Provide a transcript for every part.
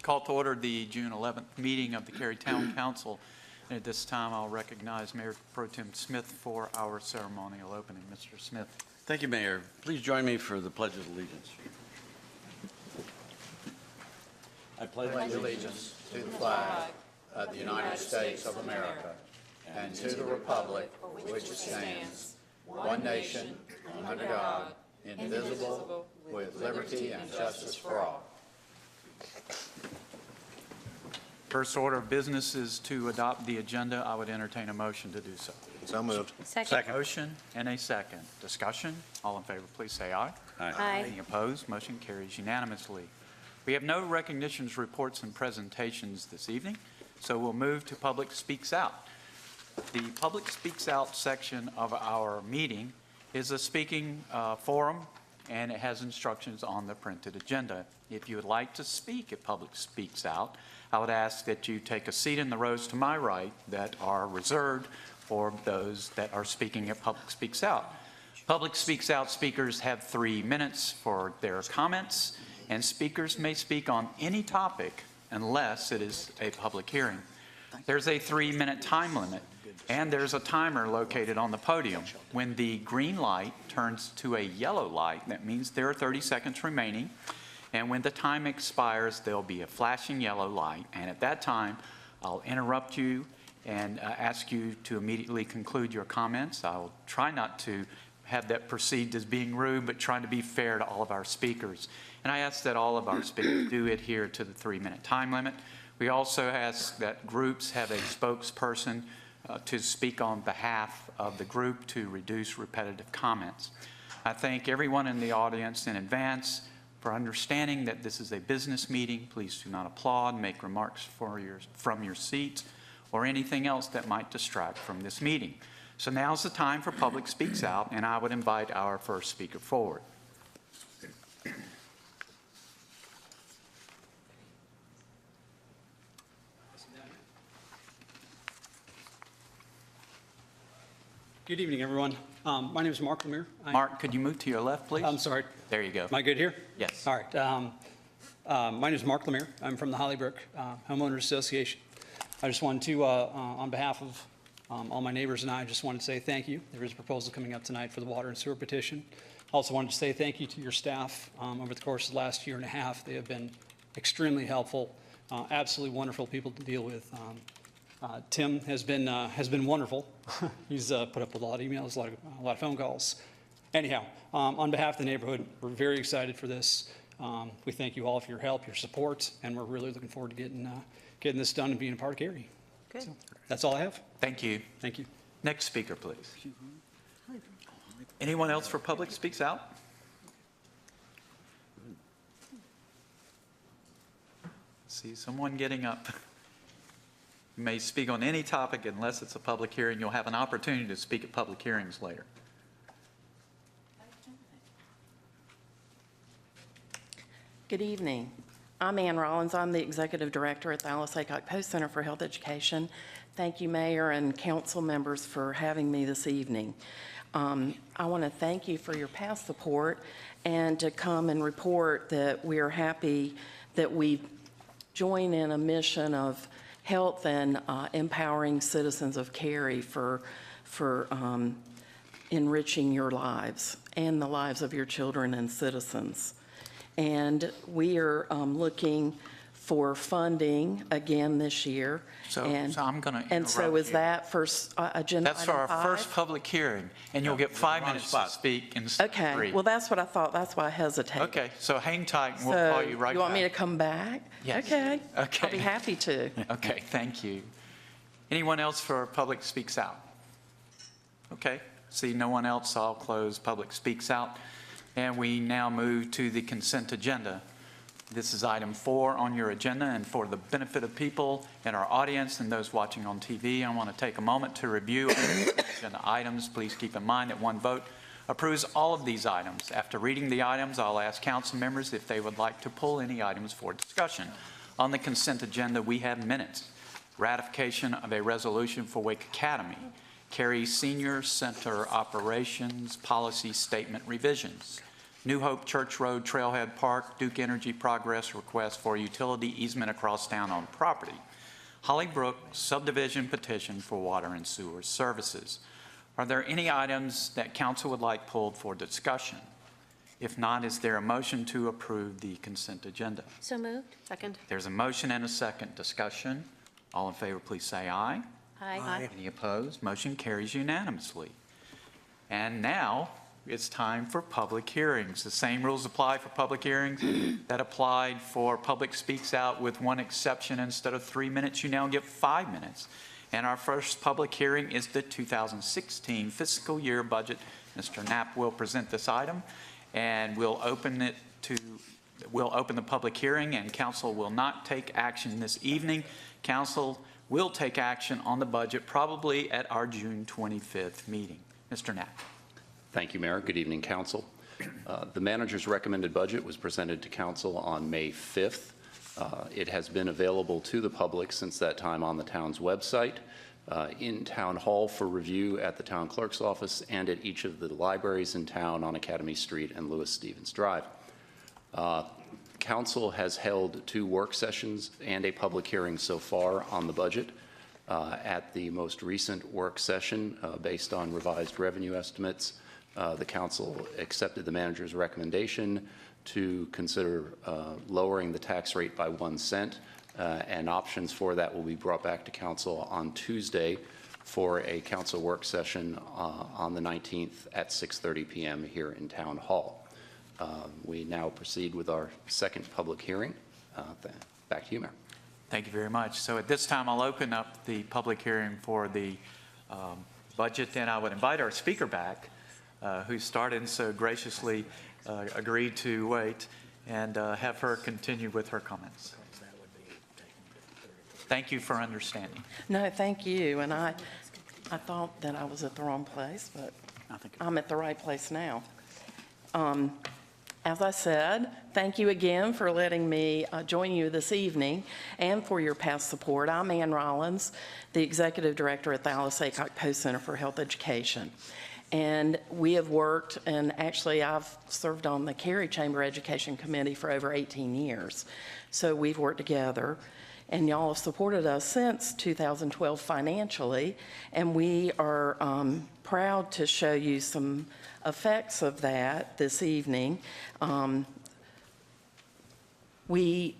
Call to order the June 11th meeting of the Cary Town Council. And at this time, I'll recognize Mayor Pro Tem Smith for our ceremonial opening. Mr. Smith. Thank you, Mayor. Please join me for the Pledge of Allegiance. I pledge allegiance to the flag of the United States of America and to the republic for which it stands, one nation, under God, indivisible, with liberty and justice for all. First order of business is to adopt the agenda. I would entertain a motion to do so. So moved. Second. Motion and a second. Discussion. All in favor, please say aye. Aye. Any opposed? Motion carries unanimously. We have no recognitions, reports, and presentations this evening, so we'll move to Public Speaks Out. The Public Speaks Out section of our meeting is a speaking forum, and it has instructions on the printed agenda. If you would like to speak at Public Speaks Out, I would ask that you take a seat in the rows to my right that are reserved for those that are speaking at Public Speaks Out. Public Speaks Out speakers have 3 minutes for their comments, and speakers may speak on any topic unless it is a public hearing. There's a 3-minute time limit, and there's a timer located on the podium. When the green light turns to a yellow light, that means there are 30 seconds remaining. And when the time expires, there'll be a flashing yellow light. And at that time, I'll interrupt you and ask you to immediately conclude your comments. I'll try not to have that perceived as being rude, but trying to be fair to all of our speakers. And I ask that all of our speakers do adhere to the 3-minute time limit. We also ask that groups have a spokesperson to speak on behalf of the group to reduce repetitive comments. I thank everyone in the audience in advance for understanding that this is a business meeting. Please do not applaud, make remarks from your seats, or anything else that might distract from this meeting. So now's the time for Public Speaks Out, and I would invite our first speaker forward. Good evening, everyone. My name is Mark Lemire. Mark, could you move to your left, please? I'm sorry. There you go. Am I good here? Yes. All right. My name is Mark Lemire. I'm from the Hollybrook Homeowners Association. I just wanted to, on behalf of all my neighbors and I just wanted to say thank you. There is a proposal coming up tonight for the water and sewer petition. I also wanted to say thank you to your staff over the course of the last year and a half. They have been extremely helpful, absolutely wonderful people to deal with. Tim has been wonderful. He's put up with a lot of emails, a lot of phone calls. Anyhow, on behalf of the neighborhood, we're very excited for this. We thank you all for your help, your support, and we're really looking forward to getting this done and being a part of Cary. Good. So, that's all I have. Thank you. Thank you. Next speaker, please. Anyone else for Public Speaks Out? See someone getting up. You may speak on any topic unless it's a public hearing. You'll have an opportunity to speak at public hearings later. Good evening. I'm Ann Rollins. I'm the Executive Director at the Alice Aycock Post Center for Health Education. Thank you, Mayor and Council members, for having me this evening. I want to thank you for your past support and to come and report that we are happy that we join in a mission of health and empowering citizens of Cary for enriching your lives and the lives of your children and citizens. And we are looking for funding again this year. So I'm going to interrupt And so is you. that for agenda That's for our item 5? first public hearing, and you'll get 5 minutes to speak instead of 3. Okay, well, that's what I thought. That's why I hesitated. Okay, so hang tight, and we'll So call you right back. you want me to come back? Yes. Okay. Okay. I'll be happy to. Okay, thank you. Anyone else for Public Speaks Out? Okay, see no one else, I'll close Public Speaks Out. And we now move to the consent agenda. This is item 4 on your agenda, and for the benefit of people in our audience and those watching on TV, I want to take a moment to review agenda items. Please keep in mind that one vote approves all of these items. After reading the items, I'll ask council members if they would like to pull any items for discussion. On the consent agenda, we have minutes, ratification of a resolution for Wake Academy, Cary Senior Center Operations Policy Statement revisions, New Hope Church Road Trailhead Park, Duke Energy Progress request for utility easement across town-owned property. Hollybrook subdivision petition for water and sewer services. Are there any items that council would like pulled for discussion? If not, is there a motion to approve the consent agenda? So moved. Second. There's a motion and a second. Discussion. All in favor, please say aye. Aye. Any opposed? Motion carries unanimously. And now it's time for public hearings. The same rules apply for public hearings that applied for Public Speaks Out, with one exception. Instead of 3 minutes, you now get 5 minutes. And our first public hearing is the 2016 fiscal year budget. Mr. Knapp will present this item, and we'll open the public hearing, and council will not take action this evening. Council will take action on the budget probably at our June 25th meeting. Mr. Knapp. Thank you, Mayor. Good evening, Council. The manager's recommended budget was presented to Council on May 5th. It has been available to the public since that time on the town's website, in Town Hall for review at the town clerk's office, and at each of the libraries in town on Academy Street and Lewis Stevens Drive. Council has held 2 work sessions and a public hearing so far on the budget. At the most recent work session, based on revised revenue estimates, the council accepted the manager's recommendation to consider lowering the tax rate by 1 cent, and options for that will be brought back to council on Tuesday for a council work session on the 19th at 6:30 p.m. here in Town Hall. We now proceed with our second public hearing. Back to you, Mayor. Thank you very much. So at this time, I'll open up the public hearing for the budget, and I would invite our speaker back, who started and so graciously agreed to wait, and have her continue with her comments. Thank you for understanding. No, thank you. And I thought that I was at the wrong place, but I'm at the right place now. As I said, thank you again for letting me join you this evening and for your past support. I'm Ann Rollins, the Executive Director at the Alice Aycock Post Center for Health Education. And we have worked, and actually I've served on the Cary Chamber Education Committee for over 18 years. So we've worked together, and y'all have supported us since 2012 financially, and we are proud to show you some effects of that this evening. We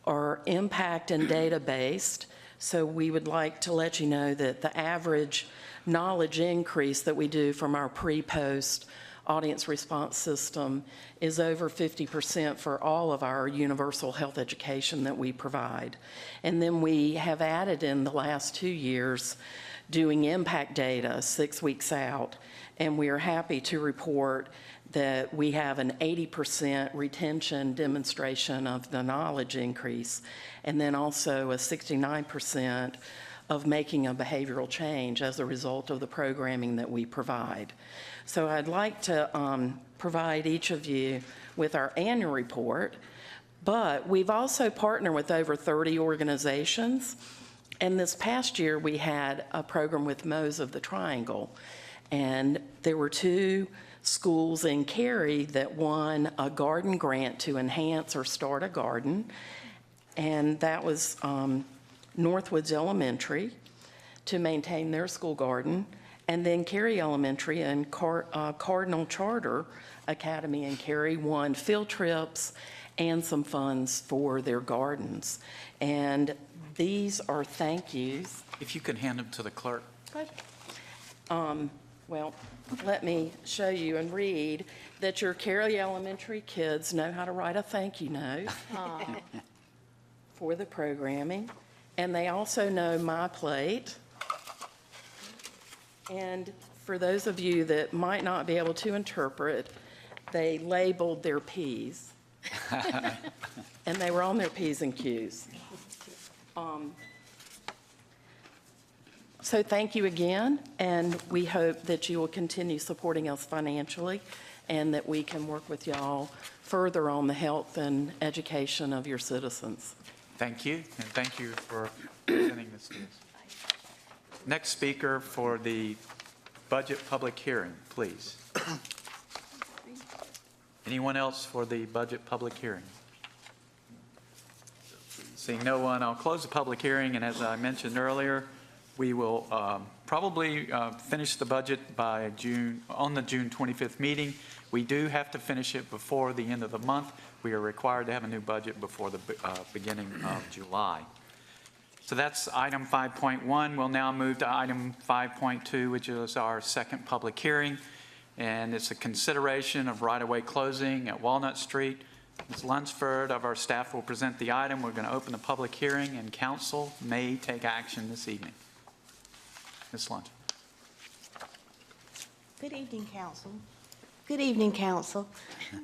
are impact and data-based, so we would like to let you know that the average knowledge increase that we do from our pre-post audience response system is over 50% for all of our universal health education that we provide. And then we have added in the last 2 years doing impact data 6 weeks out, and we are happy to report that we have an 80% retention demonstration of the knowledge increase, and then also a 69% of making a behavioral change as a result of the programming that we provide. So I'd like to provide each of you with our annual report, but we've also partnered with over 30 organizations, and this past year we had a program with Mo's of the Triangle, and there were 2 schools in Cary that won a garden grant to enhance or start a garden, and that was Northwoods Elementary to maintain their school garden, and then Cary Elementary and Cardinal Charter Academy in Cary won field trips and some funds for their gardens. And these are thank yous. If you could hand them to the clerk. Well, let me show you and read that your Cary Elementary kids know how to write a thank you note for the programming. And they also know My Plate. And for those of you that might not be able to interpret, they labeled their P's. And they were on their P's and Q's. So thank you again, and we hope that you will continue supporting us financially and that we can work with y'all further on the health and education of your citizens. Thank you, and thank you for presenting this to us. Next speaker for the budget public hearing, please. Anyone else for the budget public hearing? Seeing no one, I'll close the public hearing, and as I mentioned earlier, we will probably finish the budget by on the June 25th meeting. We do have to finish it before the end of the month. We are required to have a new budget before the beginning of July. So that's item 5.1. We'll now move to item 5.2, which is our second public hearing, and it's a consideration of right-of-way closing at Walnut Street. Ms. Lunsford of our staff will present the item. We're going to open the public hearing, and council may take action this evening. Ms. Lunsford. Good evening, Council. Good evening, Council.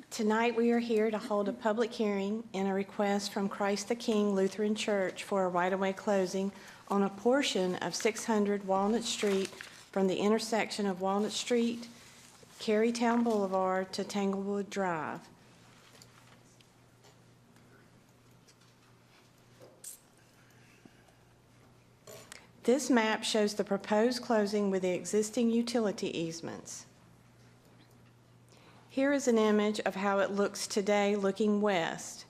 Tonight, we are here to hold a public hearing in a request from Christ the King Lutheran Church for a right-of-way closing on a portion of 600 Walnut Street from the intersection of Walnut Street, Cary Town Boulevard to Tanglewood Drive. This map shows the proposed closing with the existing utility easements. Here is an image of how it looks today looking west.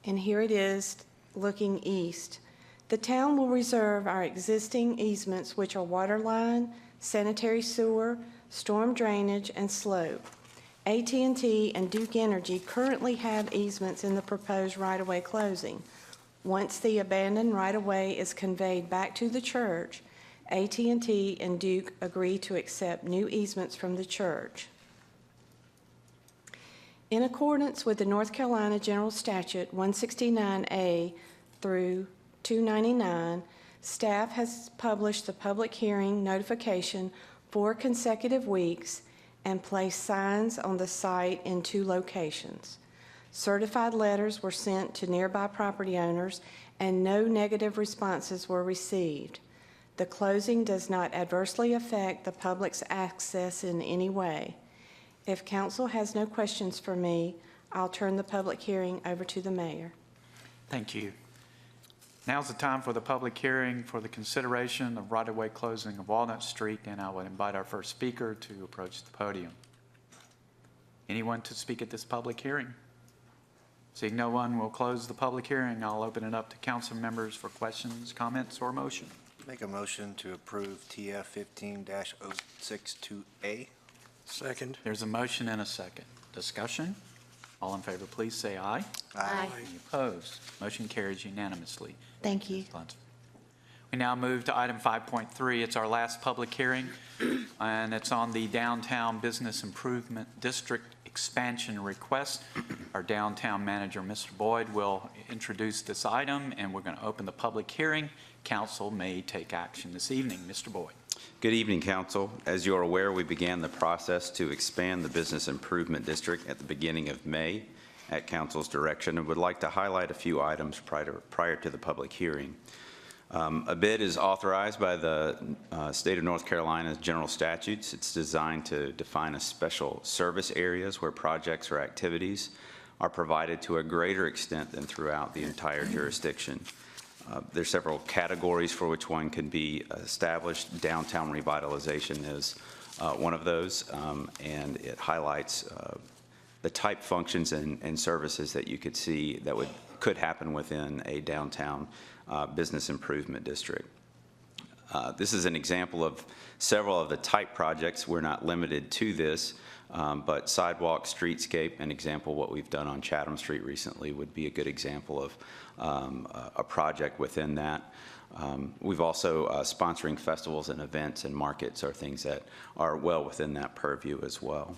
And here it is looking east. The town will reserve our existing easements, which are water line, sanitary sewer, storm drainage, and slope. AT&T and Duke Energy currently have easements in the proposed right-of-way closing. Once the abandoned right-of-way is conveyed back to the church, AT&T and Duke agree to accept new easements from the church. In accordance with the North Carolina General Statute 169A through 299, staff has published the public hearing notification 4 consecutive weeks and placed signs on the site in 2 locations. Certified letters were sent to nearby property owners, and no negative responses were received. The closing does not adversely affect the public's access in any way. If council has no questions for me, I'll turn the public hearing over to the mayor. Thank you. Now's the time for the public hearing for the consideration of right-of-way closing of Walnut Street, and I would invite our first speaker to approach the podium. Anyone to speak at this public hearing? Seeing no one, we'll close the public hearing. I'll open it up to council members for questions, comments, or motion. Make a motion to approve TF 15-062A. Second. There's a motion and a second. Discussion? All in favor, please say aye. Aye. Any opposed? Motion carries unanimously. Thank you. Ms. Lunsford. We now move to item 5.3. It's our last public hearing, and it's on the Downtown Business Improvement District expansion request. Our downtown manager, Mr. Boyd, will introduce this item, and we're going to open the public hearing. Council may take action this evening. Mr. Boyd. Good evening, Council. As you are aware, we began the process to expand the Business Improvement District at the beginning of May at Council's direction, and would like to highlight a few items prior to the public hearing. A bid is authorized by the state of North Carolina's general statutes. It's designed to define a special service areas where projects or activities are provided to a greater extent than throughout the entire jurisdiction. There's several categories for which one can be established. Downtown revitalization is one of those, and it highlights the type functions and services that you could see that could happen within a downtown business improvement district. This is an example of several of the type projects. We're not limited to this, but sidewalk, streetscape, an example what we've done on Chatham Street recently would be a good example of a project within that. We've also sponsoring festivals and events and markets are things that are well within that purview as well.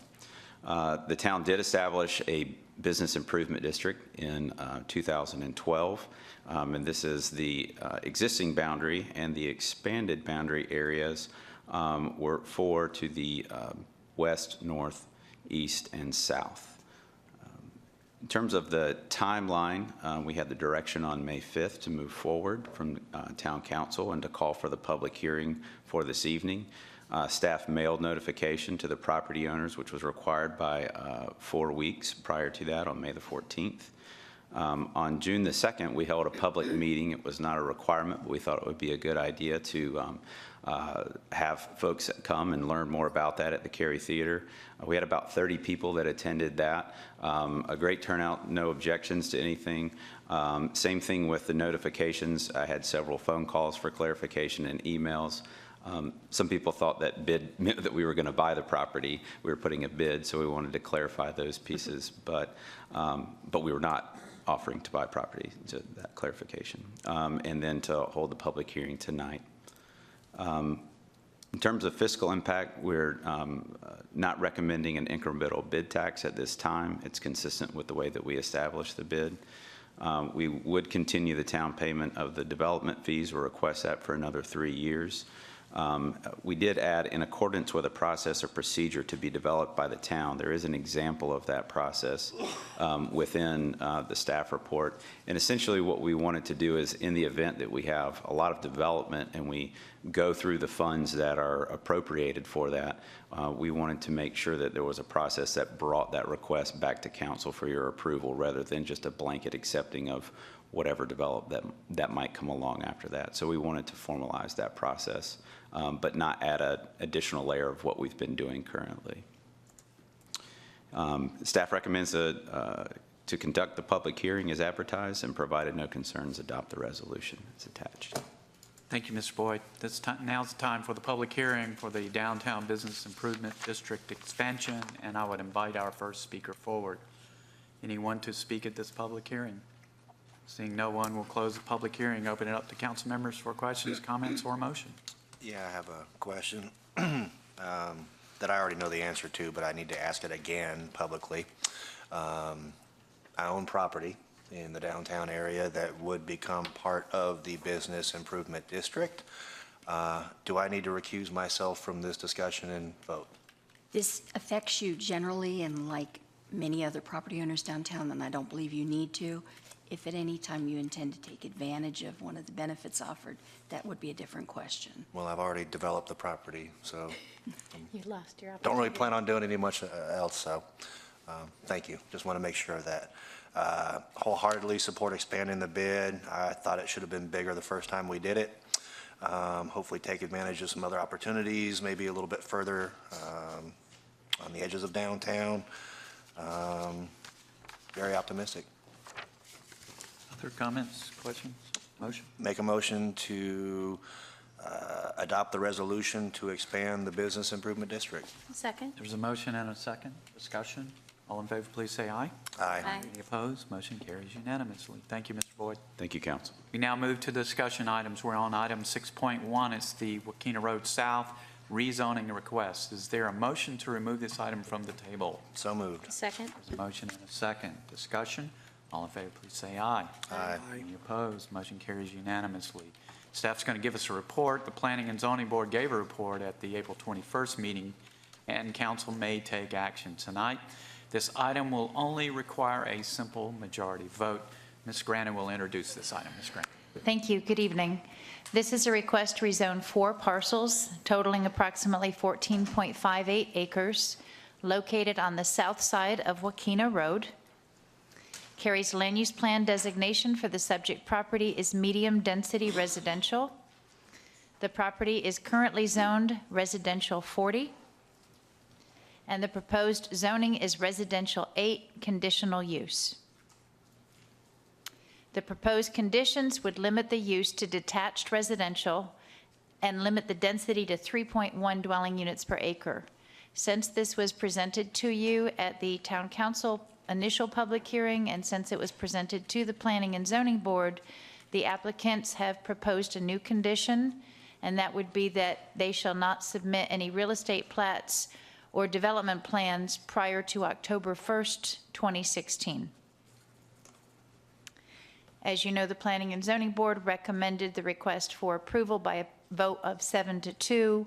The town did establish a business improvement district in 2012, and this is the existing boundary, and the expanded boundary areas were 4 to the west, north, east, and south. In terms of the timeline, we had the direction on May 5th to move forward from Town Council and to call for the public hearing for this evening. Staff mailed notification to the property owners, which was required by 4 weeks prior to that on May the 14th. On June the 2nd, we held a public meeting. It was not a requirement, but we thought it would be a good idea to have folks come and learn more about that at the Cary Theater. We had about 30 people that attended that. A great turnout, no objections to anything. Same thing with the notifications. I had several phone calls for clarification and emails. Some people thought that bid meant that we were going to buy the property. We were putting a bid, so we wanted to clarify those pieces, but we were not offering to buy property, to that clarification. And then to hold the public hearing tonight. In terms of fiscal impact, we're not recommending an incremental bid tax at this time. It's consistent with the way that we established the bid. We would continue the town payment of the development fees. We'll request that for another 3 years. We did add, in accordance with a process or procedure to be developed by the town. There is an example of that process within the staff report. And essentially what we wanted to do is, in the event that we have a lot of development and we go through the funds that are appropriated for that, we wanted to make sure that there was a process that brought that request back to council for your approval, rather than just a blanket accepting of whatever that might come along after that. So we wanted to formalize that process, but not add an additional layer of what we've been doing currently. Staff recommends to conduct the public hearing as advertised, and provided no concerns, adopt the resolution as attached. Thank you, Mr. Boyd. Now's the time for the public hearing for the Downtown Business Improvement District expansion, and I would invite our first speaker forward. Anyone to speak at this public hearing? Seeing no one, we'll close the public hearing, open it up to council members for questions, comments, or motion. Yeah, I have a question that I already know the answer to, but I need to ask it again publicly. I own property in the downtown area that would become part of the Business Improvement District. Do I need to recuse myself from this discussion and vote? This affects you generally, and like many other property owners downtown, and I don't believe you need to. If at any time you intend to take advantage of one of the benefits offered, that would be a different question. Well, I've already developed the property, so You lost your opportunity. don't really plan on doing any much else, so thank you. Just want to make sure of that. Wholeheartedly support expanding the bid. I thought it should have been bigger the first time we did it. Hopefully take advantage of some other opportunities, maybe a little bit further on the edges of downtown. Very optimistic. Other comments, questions, motion? Make a motion to adopt the resolution to expand the Business Improvement District. Second. There's a motion and a second. Discussion. All in favor, please say aye. Aye. Any opposed? Motion carries unanimously. Thank you, Mr. Boyd. Thank you, council. We now move to discussion items. We're on item 6.1. It's the Wakena Road South rezoning request. Is there a motion to remove this item from the table? So moved. Second. There's a motion and a second. Discussion. All in favor, please say aye. Aye. Any opposed? Motion carries unanimously. Staff's going to give us a report. The Planning and Zoning Board gave a report at the April 21st meeting, and council may take action tonight. This item will only require a simple majority vote. Ms. Grannon will introduce this item. Ms. Grannon. Thank you. Good evening. This is a request to rezone 4 parcels totaling approximately 14.58 acres located on the south side of Wakena Road. Cary's land use plan designation for the subject property is medium-density residential. The property is currently zoned residential 40, and the proposed zoning is residential 8, conditional use. The proposed conditions would limit the use to detached residential and limit the density to 3.1 dwelling units per acre. Since this was presented to you at the Town Council initial public hearing, and since it was presented to the Planning and Zoning Board, the applicants have proposed a new condition, and that would be that they shall not submit any real estate plats or development plans prior to October 1st, 2016. As you know, the Planning and Zoning Board recommended the request for approval by a vote of 7-2.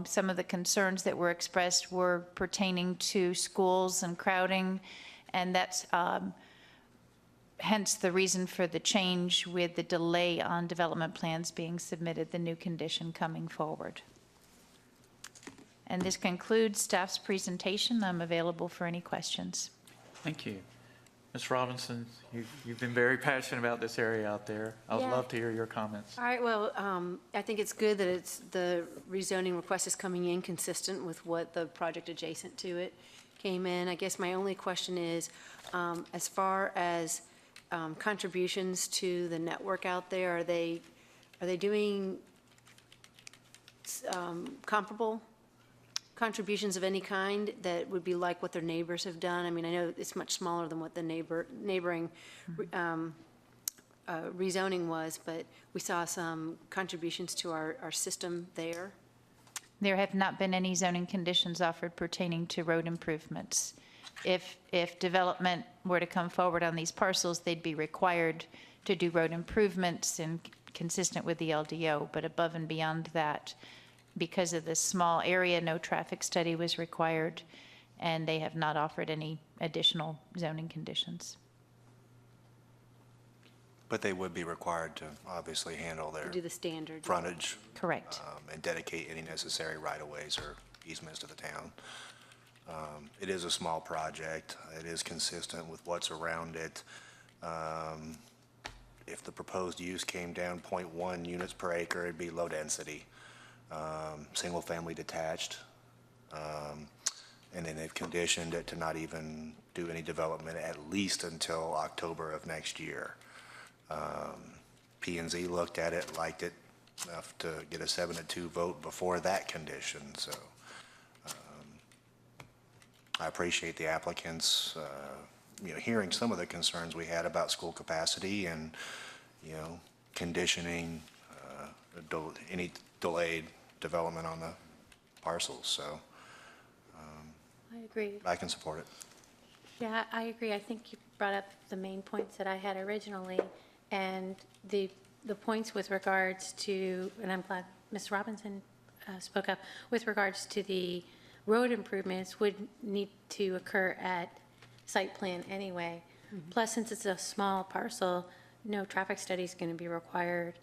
Some of the concerns that were expressed were pertaining to schools and crowding, and that's hence the reason for the change with the delay on development plans being submitted, the new condition coming forward. And this concludes staff's presentation. I'm available for any questions. Thank you. Ms. Robinson, you've been very passionate about this area out there. I would Yeah. love to hear your comments. All right, well, I think it's good that the rezoning request is coming in consistent with what the project adjacent to it came in. I guess my only question is, as far as contributions to the network out there, are they doing comparable contributions of any kind that would be like what their neighbors have done? I mean, I know it's much smaller than what the neighboring rezoning was, but we saw some contributions to our system there. There have not been any zoning conditions offered pertaining to road improvements. If development were to come forward on these parcels, they'd be required to do road improvements and consistent with the LDO, but above and beyond that, because of the small area, no traffic study was required, and they have not offered any additional zoning conditions. But they would be required to obviously handle their Do the standard. frontage Correct. and dedicate any necessary right-of-ways or easements to the town. It is a small project. It is consistent with what's around it. If the proposed use came down 0.1 units per acre, it'd be low density, single-family detached. And then they've conditioned it to not even do any development at least until October of next year. P&Z looked at it, liked it enough to get a 7-2 vote before that condition, so I appreciate the applicants, hearing some of the concerns we had about school capacity and, conditioning any delayed development on the parcels, so I agree. I can support it. Yeah, I agree. I think you brought up the main points that I had originally, and the points with regards to, and I'm glad Ms. Robinson spoke up, with regards to the road improvements would need to occur at site plan anyway. Plus, since it's a small parcel, no traffic study is going to be required.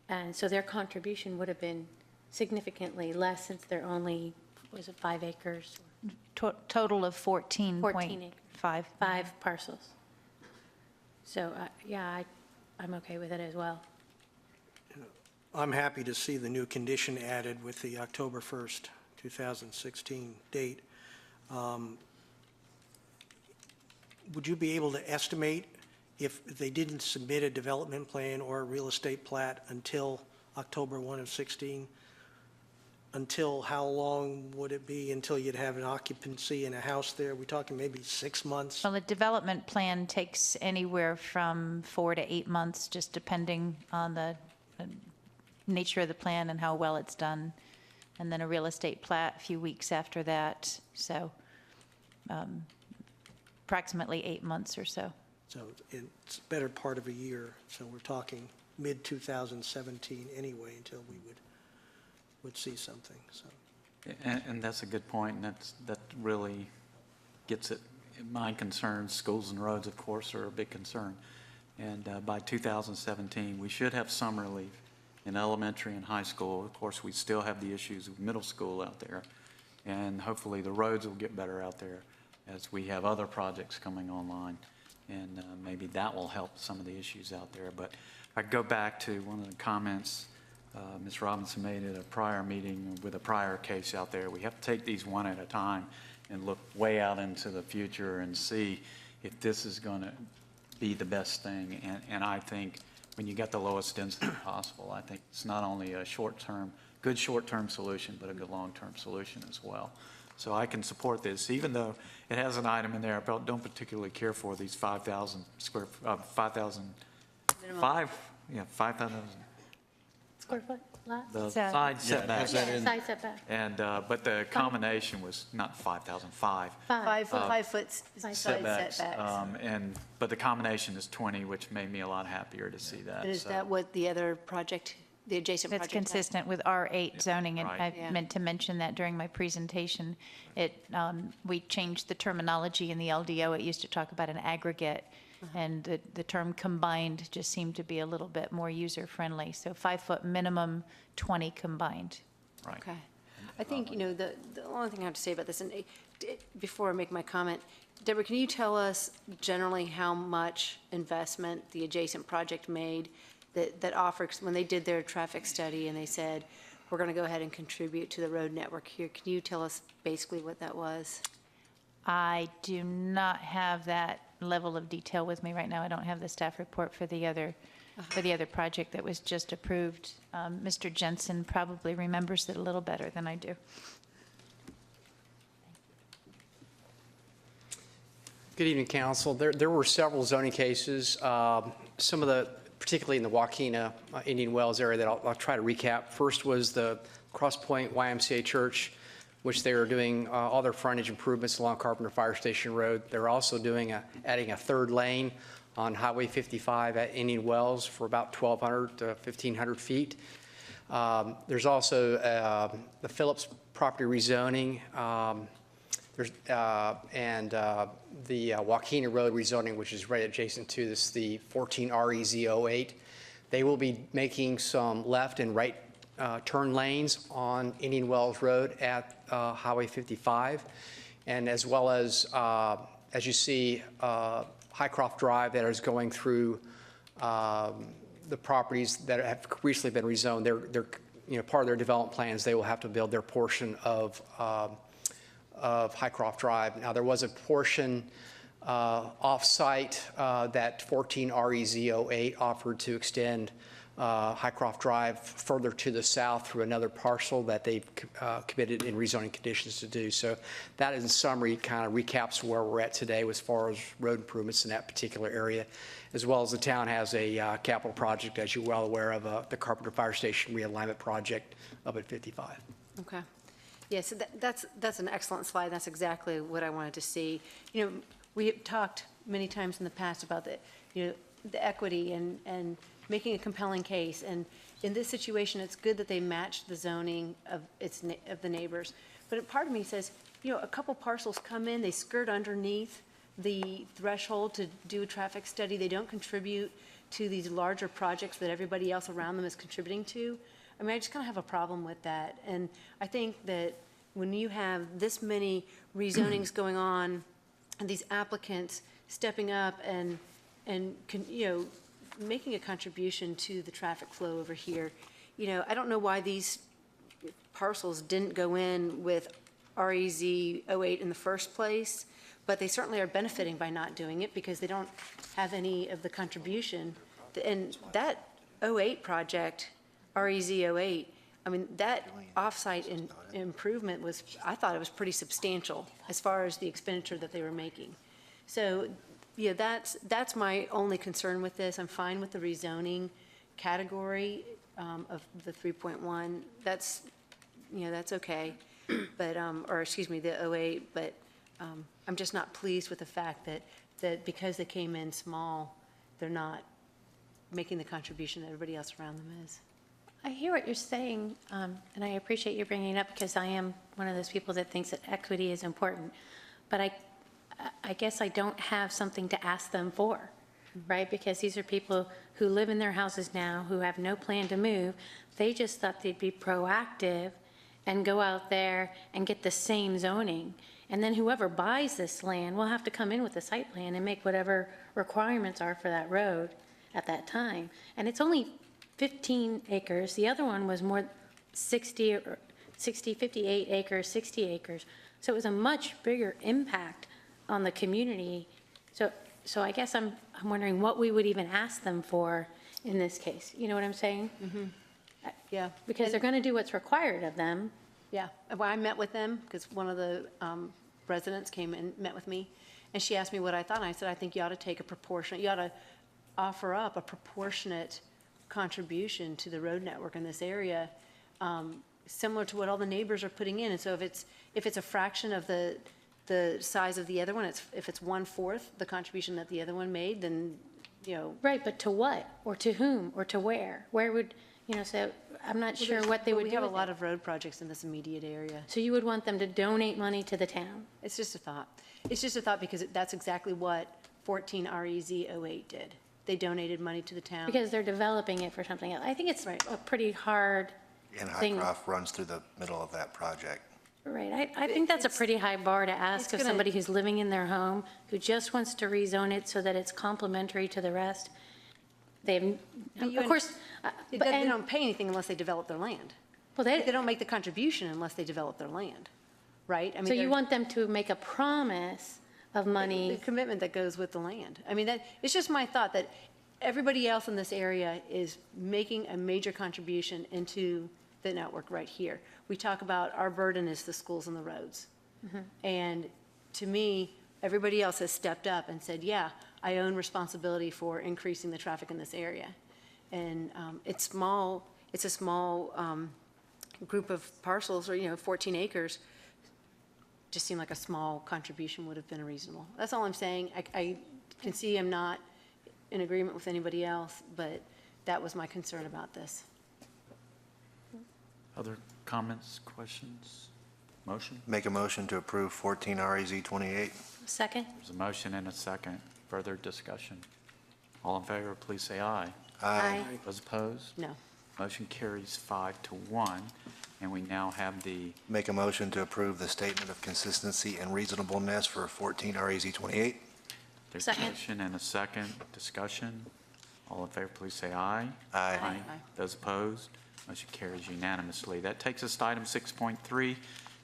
And so their contribution would have been significantly less since they're only, was it 5 acres? Total of 14 acres. 14.5. 5 parcels. So, yeah, I'm okay with it as well. I'm happy to see the new condition added with the October 1st, 2016 date. Would you be able to estimate if they didn't submit a development plan or a real estate plat until October 1 of 16? Until how long would it be until you'd have an occupancy in a house there? We're talking maybe 6 months? Well, a development plan takes anywhere from 4 to 8 months, just depending on the nature of the plan and how well it's done. And then a real estate plat a few weeks after that. So approximately 8 months or so. So it's a better part of a year. So we're talking mid-2017 anyway until we would see something, so. And that's a good point, and that really gets at my concerns. Schools and roads, of course, are a big concern. And by 2017, we should have some relief in elementary and high school. Of course, we still have the issues of middle school out there, and hopefully the roads will get better out there as we have other projects coming online, and maybe that will help some of the issues out there. But I go back to one of the comments Ms. Robinson made at a prior meeting with a prior case out there. We have to take these one at a time and look way out into the future and see if this is going to be the best thing. And I think when you get the lowest density possible, I think it's not only a good short-term solution, but a good long-term solution as well. So I can support this, even though it has an item in there I don't particularly care for, these 5,000 Square foot lot? the So- side setbacks. Yeah, side setback. And, but the combination was not 5,000, 5 5 foot side setbacks. setbacks. But the combination is 20, which made me a lot happier to see that. And is So- that what the other project, the adjacent That's project? had? consistent with R8 zoning, and Right. I Yeah. meant to mention that during my presentation. We changed the terminology in the LDO. It used to talk about an aggregate, and the term combined just seemed to be a little bit more user-friendly. So 5-foot minimum, 20 combined. Right. Okay. I think, the only thing I have to say about this, and before I make my comment, Deborah, can you tell us generally how much investment the adjacent project made that offers, when they did their traffic study and they said, we're going to go ahead and contribute to the road network here, can you tell us basically what that was? I do not have that level of detail with me right now. I don't have the staff report for the other project that was just approved. Mr. Jensen probably remembers it a little better than I do. Good evening, council. There were several zoning cases, some of the, particularly in the Joaquina Indian Wells area, that I'll try to recap. First was the Cross Point YMCA Church, which they are doing all their frontage improvements along Carpenter Fire Station Road. They're also doing adding a third lane on Highway 55 at Indian Wells for about 1,200 to 1,500 feet. There's also the Phillips property rezoning. The Joaquina Road rezoning, which is right adjacent to this, the 14 REZ08. They will be making some left and right turn lanes on Indian Wells Road at Highway 55, and as well as you see, Highcroft Drive that is going through the properties that have recently been rezoned. They're part of their development plans. They will have to build their portion of Highcroft Drive. Now, there was a portion off-site that 14 REZ08 offered to extend Highcroft Drive further to the south through another parcel that they've committed in rezoning conditions to do. So that, in summary, kind of recaps where we're at today as far as road improvements in that particular area, as well as the town has a capital project, as you're well aware of, the Carpenter Fire Station realignment project up at 55. Okay. Yeah, so that's an excellent slide. That's exactly what I wanted to see. You know, we have talked many times in the past about the equity and making a compelling case. And in this situation, it's good that they matched the zoning of the neighbors. But a part of me says, a couple parcels come in, they skirt underneath the threshold to do a traffic study. They don't contribute to these larger projects that everybody else around them is contributing to. I mean, I just kind of have a problem with that. And I think that when you have this many rezonings going on and these applicants stepping up and making a contribution to the traffic flow over here, I don't know why these parcels didn't go in with REZ 08 in the first place, but they certainly are benefiting by not doing it because they don't have any of the contribution. And that 08 project, REZ 08, I mean, that off-site improvement was, I thought it was pretty substantial as far as the expenditure that they were making. So, yeah, that's my only concern with this. I'm fine with the rezoning category of the 3.1. That's okay, but, or excuse me, the 08, but I'm just not pleased with the fact that because they came in small, they're not making the contribution that everybody else around them is. I hear what you're saying, and I appreciate you bringing it up because I am one of those people that thinks that equity is important. But I guess I don't have something to ask them for, right? Because these are people who live in their houses now, who have no plan to move. They just thought they'd be proactive and go out there and get the same zoning. And then whoever buys this land will have to come in with a site plan and make whatever requirements are for that road at that time. And it's only 15 acres. The other one was more 58 acres, 60 acres. So it was a much bigger impact on the community. So I guess I'm wondering what we would even ask them for in this case. You know what I'm saying? Mm-hmm. Yeah. Because they're going to do what's required of them. Yeah. Well, I met with them because one of the residents came and met with me, and she asked me what I thought. And I said, I think you ought to take you ought to offer up a proportionate contribution to the road network in this area, similar to what all the neighbors are putting in. And so if it's a fraction of the size of the other one, if it's 1/4 the contribution that the other one made, then, Right, but to what, or to whom, or to where? Where would, so I'm not sure what they would do. We have a with lot it. of road projects in this immediate area. So you would want them to donate money to the town? It's just a thought. It's just a thought because that's exactly what 14 REZ 08 did. They donated money to the town. Because they're developing it for something else. I think it's a pretty hard And thing. Highcroft runs through the middle of that project. Right, I think that's a pretty high bar to ask of somebody who's living in their home, who just wants to rezone it so that it's complementary to the rest. They've, of course. They don't pay anything unless they develop their land. Well, They don't make the contribution unless they develop their land, right? I mean, so you they're- want them to make a promise of money? The commitment that goes with the land. I mean, it's just my thought that everybody else in this area is making a major contribution into the network right here. We talk about our burden is the schools and the roads. And to me, everybody else has stepped up and said, yeah, I own responsibility for increasing the traffic in this area. And it's a small group of parcels, or, 14 acres. Just seemed like a small contribution would have been reasonable. That's all I'm saying. I can see I'm not in agreement with anybody else, but that was my concern about this. Other comments, questions? Motion? Make a motion to approve 14 REZ 28. Second? There's a motion and a second. Further discussion? All in favor, please say aye. Aye. Those opposed? No. Motion carries 5-1. And we now have the, Make a motion to approve the statement of consistency and reasonableness for 14 REZ 28. there's a Second. motion and a second. Discussion? All in favor, please say aye. Aye. Aye. Those opposed? Motion carries unanimously. That takes us to item 6.3,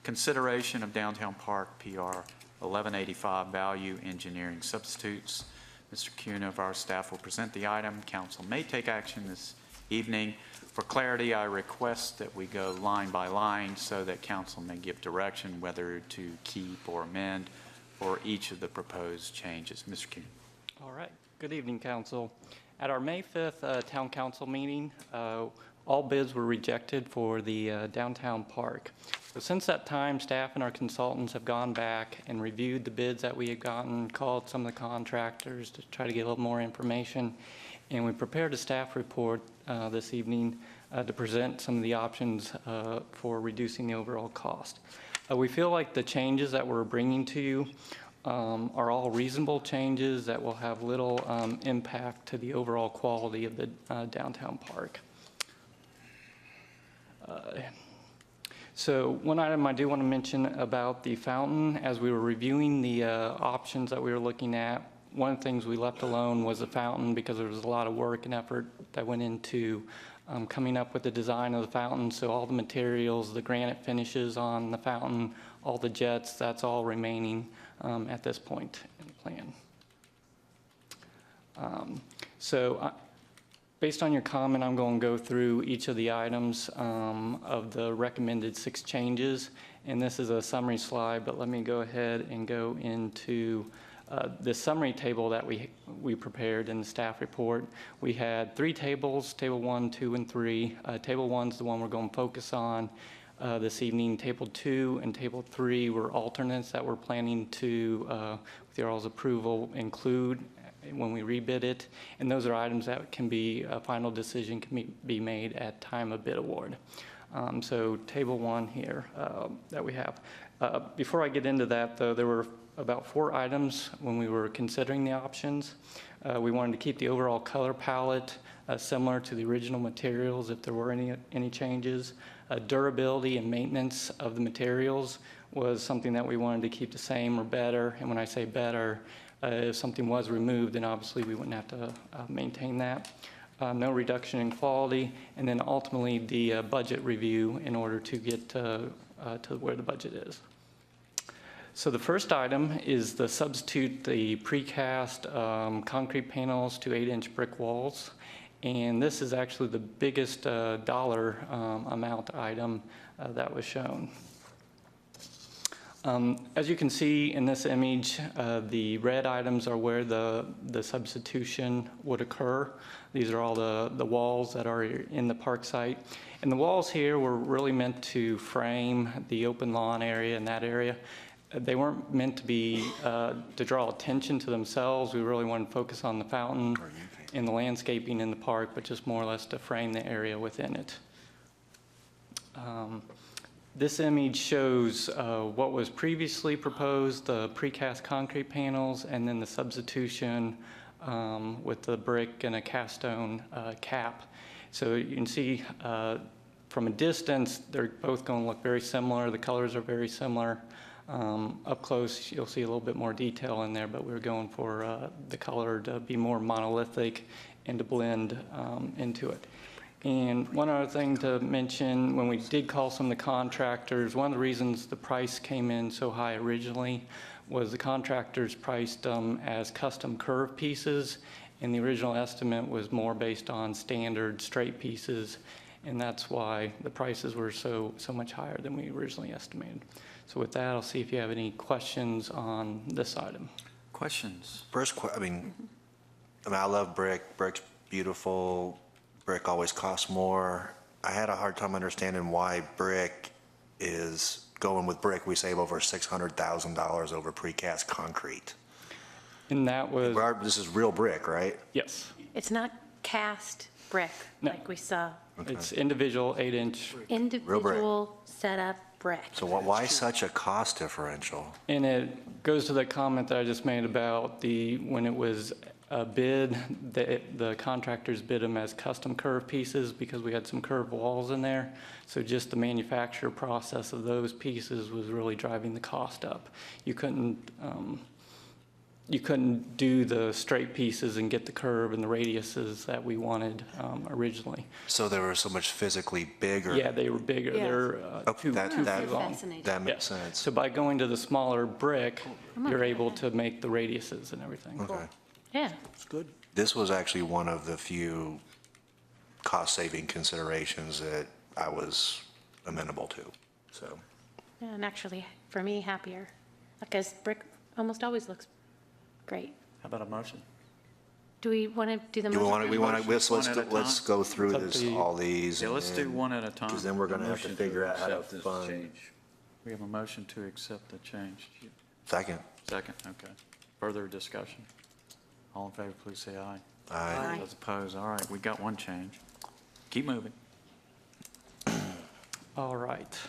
consideration of Downtown Park PR 1185 value engineering substitutes. Mr. Cuna of our staff will present the item. Council may take action this evening. For clarity, I request that we go line by line so that council may give direction whether to keep or amend for each of the proposed changes. Mr. Cuna. All right. Good evening, council. At our May 5th town council meeting, all bids were rejected for the downtown park. So since that time, staff and our consultants have gone back and reviewed the bids that we had gotten, called some of the contractors to try to get a little more information, and we prepared a staff report this evening to present some of the options for reducing the overall cost. We feel like the changes that we're bringing to you are all reasonable changes that will have little impact to the overall quality of the downtown park. So one item I do want to mention about the fountain, as we were reviewing the options that we were looking at, one of the things we left alone was the fountain because there was a lot of work and effort that went into coming up with the design of the fountain. So all the materials, the granite finishes on the fountain, all the jets, that's all remaining at this point in the plan. Based on your comment, I'm going to go through each of the items of the recommended 6 changes. And this is a summary slide, but let me go ahead and go into the summary table that we prepared in the staff report. We had 3 tables, table 1, 2, and 3. Table 1 is the one we're going to focus on this evening. Table 2 and table 3 were alternates that we're planning to, with your all's approval, include when we rebid it, and those are items that can be, a final decision can be made at time of bid award. So table 1 here that we have. Before I get into that, though, there were about 4 items when we were considering the options. We wanted to keep the overall color palette similar to the original materials if there were any changes. Durability and maintenance of the materials was something that we wanted to keep the same or better, and when I say better, if something was removed, then obviously we wouldn't have to maintain that. No reduction in quality, and then ultimately the budget review in order to get to where the budget is. So the first item is the substitute the precast concrete panels to 8-inch brick walls. And this is actually the biggest dollar amount item that was shown. As you can see in this image, the red items are where the substitution would occur. These are all the walls that are in the park site. And the walls here were really meant to frame the open lawn area in that area. They weren't meant to be to draw attention to themselves. We really wanted to focus on the fountain and the landscaping in the park, but just more or less to frame the area within it. This image shows what was previously proposed, the precast concrete panels, and then the substitution with the brick and a cast stone cap. So you can see from a distance, they're both going to look very similar. The colors are very similar. Up close, you'll see a little bit more detail in there, but we're going for the color to be more monolithic and to blend into it. And one other thing to mention, when we did call some of the contractors, one of the reasons the price came in so high originally was the contractors priced them as custom curve pieces, and the original estimate was more based on standard straight pieces, and that's why the prices were so much higher than we originally estimated. So with that, I'll see if you have any questions on this item. Questions? First, I mean, I love brick. Brick's beautiful. Brick always costs more. I had a hard time understanding why brick is going with brick. We save over $600,000 over precast concrete. And that was, This is real brick, right? yes. It's not cast brick No. like we saw. It's individual 8-inch. Individual setup brick. So why such a cost differential? And it goes to the comment that I just made about when it was a bid, the contractors bid them as custom curve pieces because we had some curved walls in there. So just the manufacture process of those pieces was really driving the cost up. You couldn't do the straight pieces and get the curve and the radiuses that we wanted originally. So they were so much physically bigger? Yeah, they were bigger. Yeah. They're too long. Fascinating. That makes Yeah. sense. So by going to the smaller brick, you're able to make the radiuses and everything. Okay. Yeah. It's good. This was actually one of the few cost-saving considerations that I was amenable to, so. Yeah, and actually, for me, happier, because brick almost always looks great. How about a motion? Do we want to do the Do motion? we want to, let's One at a let's time? go through It's up this, to you. all these. Yeah, let's do one at a time. Because then we're going to have to Motion figure out how to accept this fund. change. We have a motion to accept the change. Second. Second, okay. Further discussion? All in favor, please say aye. Aye. Those opposed, all right, we got one change. Keep moving. All right.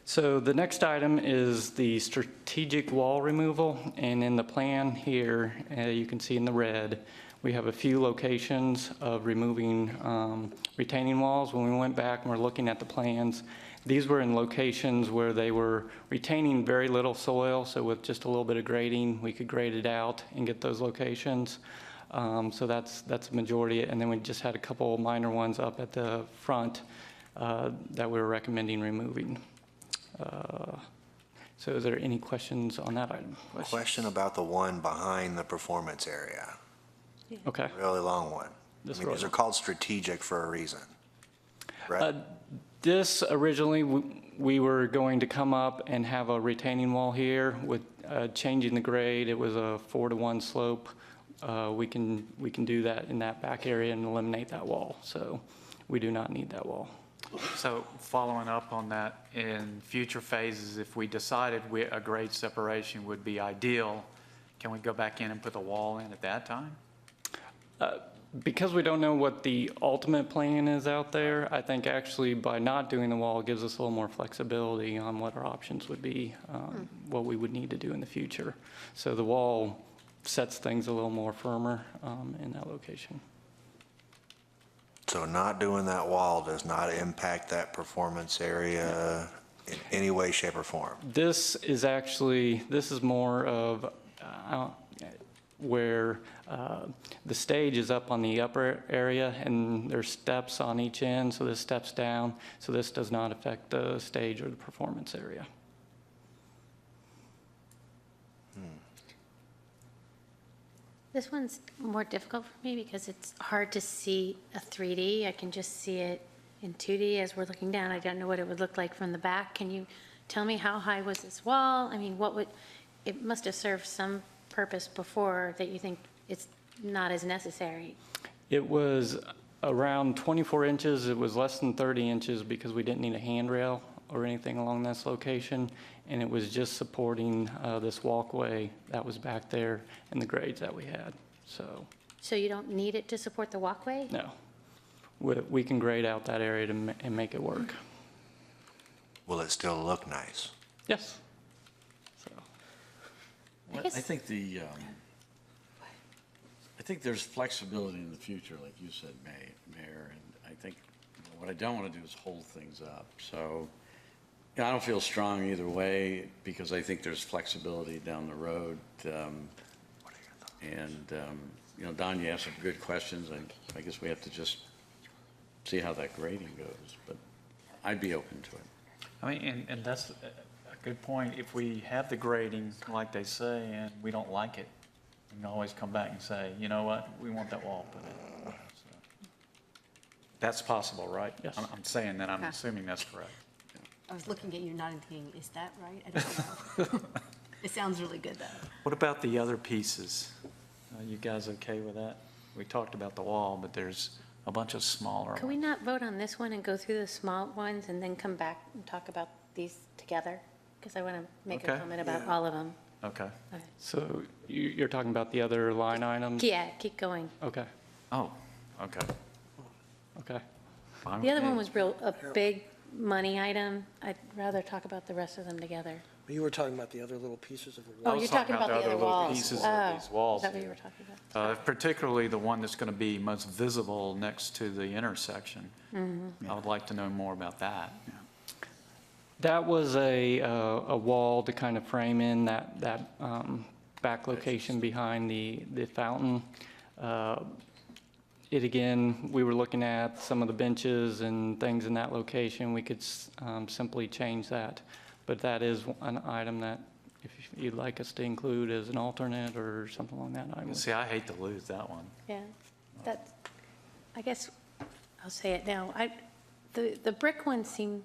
So the next item is the strategic wall removal, and in the plan here, you can see in the red, we have a few locations of removing retaining walls. When we went back and we're looking at the plans, these were in locations where they were retaining very little soil, so with just a little bit of grading, we could grade it out and get those locations. So that's a majority, and then we just had a couple minor ones up at the front that we were recommending removing. So is there any questions on that item? Question about the one behind the performance area. Okay. Really long one. This I mean, really these are long. called strategic for a reason, right? This originally, we were going to come up and have a retaining wall here with changing the grade. It was a 4-to-1 slope. We can do that in that back area and eliminate that wall. So we do not need that wall. So following up on that, in future phases, if we decided a grade separation would be ideal, can we go back in and put the wall in at that time? Because we don't know what the ultimate plan is out there, I think actually by not doing the wall gives us a little more flexibility on what our options would be, what we would need to do in the future. So the wall sets things a little more firmer in that location. So not doing that wall does not impact that performance area in any way, shape, or form? This is more of where the stage is up on the upper area and there's steps on each end, so this steps down. So this does not affect the stage or the performance area. This one's more difficult for me because it's hard to see a 3D. I can just see it in 2D as we're looking down. I don't know what it would look like from the back. Can you tell me how high was this wall? I mean, it must have served some purpose before that you think it's not as necessary. It was around 24 inches. It was less than 30 inches because we didn't need a handrail or anything along this location. And it was just supporting this walkway that was back there and the grades that we had, so. So you don't need it to support the walkway? No. We can grade out that area and make it work. Will it still look nice? Yes. So. Well, I think I think there's flexibility in the future, like you said, Mayor, and I think What I don't want to do is hold things up. So, I don't feel strong either way because I think there's flexibility down the road. Don, you asked some good questions. I guess we have to just see how that grading goes, but I'd be open to it. I mean, and that's a good point. If we have the grading, like they say, and we don't like it, we can always come back and say, you know what, we want that wall put in. So, that's possible, right? Yes. I'm saying that, I'm Okay. assuming that's correct. I was looking at you nodding, thinking, is that right? I don't know. It sounds really good, though. What about the other pieces? You guys okay with that? We talked about the wall, but there's a bunch of smaller Can we ones. not vote on this one and go through the small ones and then come back and talk about these together? Because I want to make a Okay. comment about all of them. Okay. Okay. So you're talking about the other line items? Yeah, keep going. Okay, Oh, okay. okay. Fine The with other me. one was a big money item. I'd rather talk about the rest of them together. You were talking about the other little pieces of the Oh, wall. you're was talking about the other little walls. pieces Oh, of these walls Is that what you here. were talking about? Particularly the one that's going to be most visible next to the intersection. I would like to know more about that. That was a wall to kind of frame in that back location behind the fountain. Again, we were looking at some of the benches and things in that location. We could simply change that. But that is an item that if you'd like us to include as an alternate or something along that, I would. See, I hate to lose that one. Yeah, that's, I guess, I'll say it now. The brick one seemed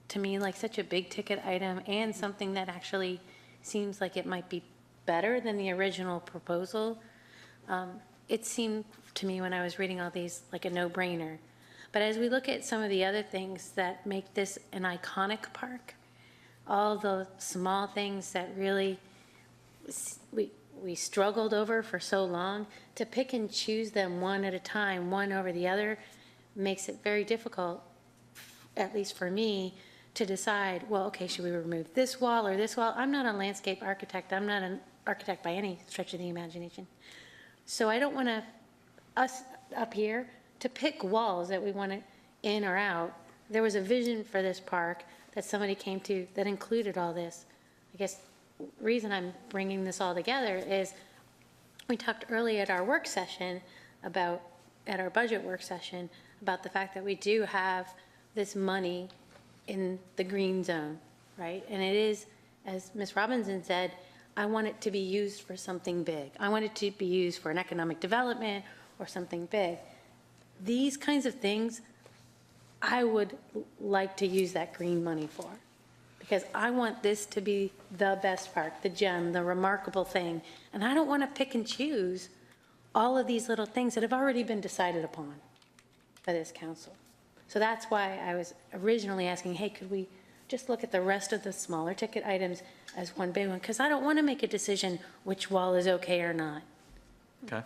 to me like such a big ticket item and something that actually seems like it might be better than the original proposal. It seemed to me when I was reading all these like a no-brainer. But as we look at some of the other things that make this an iconic park, all the small things that really we struggled over for so long, to pick and choose them one at a time, one over the other, makes it very difficult, at least for me, to decide, well, okay, should we remove this wall or this wall? I'm not a landscape architect. I'm not an architect by any stretch of the imagination. So I don't want us up here to pick walls that we want to in or out. There was a vision for this park that somebody came to that included all this. I guess the reason I'm bringing this all together is we talked early at our work session about, at our budget work session, about the fact that we do have this money in the green zone, right? And it is, as Ms. Robinson said, I want it to be used for something big. I want it to be used for an economic development or something big. These kinds of things, I would like to use that green money for, because I want this to be the best park, the gem, the remarkable thing. And I don't want to pick and choose all of these little things that have already been decided upon by this council. So that's why I was originally asking, hey, could we just look at the rest of the smaller ticket items as one big one? Because I don't want to make a decision which wall is okay or not. Okay.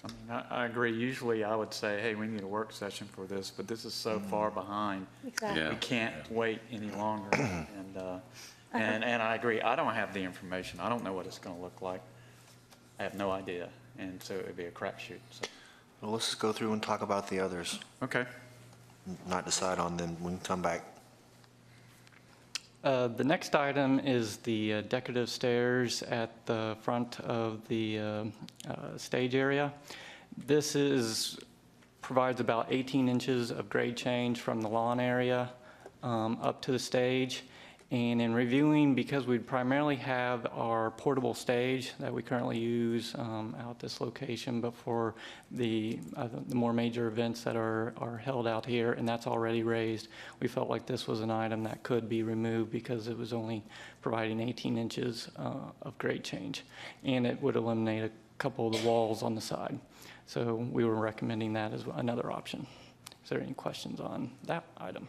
I mean, I agree. Usually I would say, hey, we need a work session for this, but this is so far behind. Exactly. We can't wait any longer. And I agree. I don't have the information. I don't know what it's going to look like. I have no idea. And so it'd be a crapshoot. So. Well, let's just go through and talk about the others. Okay. Not decide on them. We can come back. The next item is the decorative stairs at the front of the stage area. This provides about 18 inches of grade change from the lawn area up to the stage. And in reviewing, because we primarily have our portable stage that we currently use out this location, but for the more major events that are held out here, and that's already raised, we felt like this was an item that could be removed because it was only providing 18 inches of grade change. And it would eliminate a couple of the walls on the side. So we were recommending that as another option. Is there any questions on that item?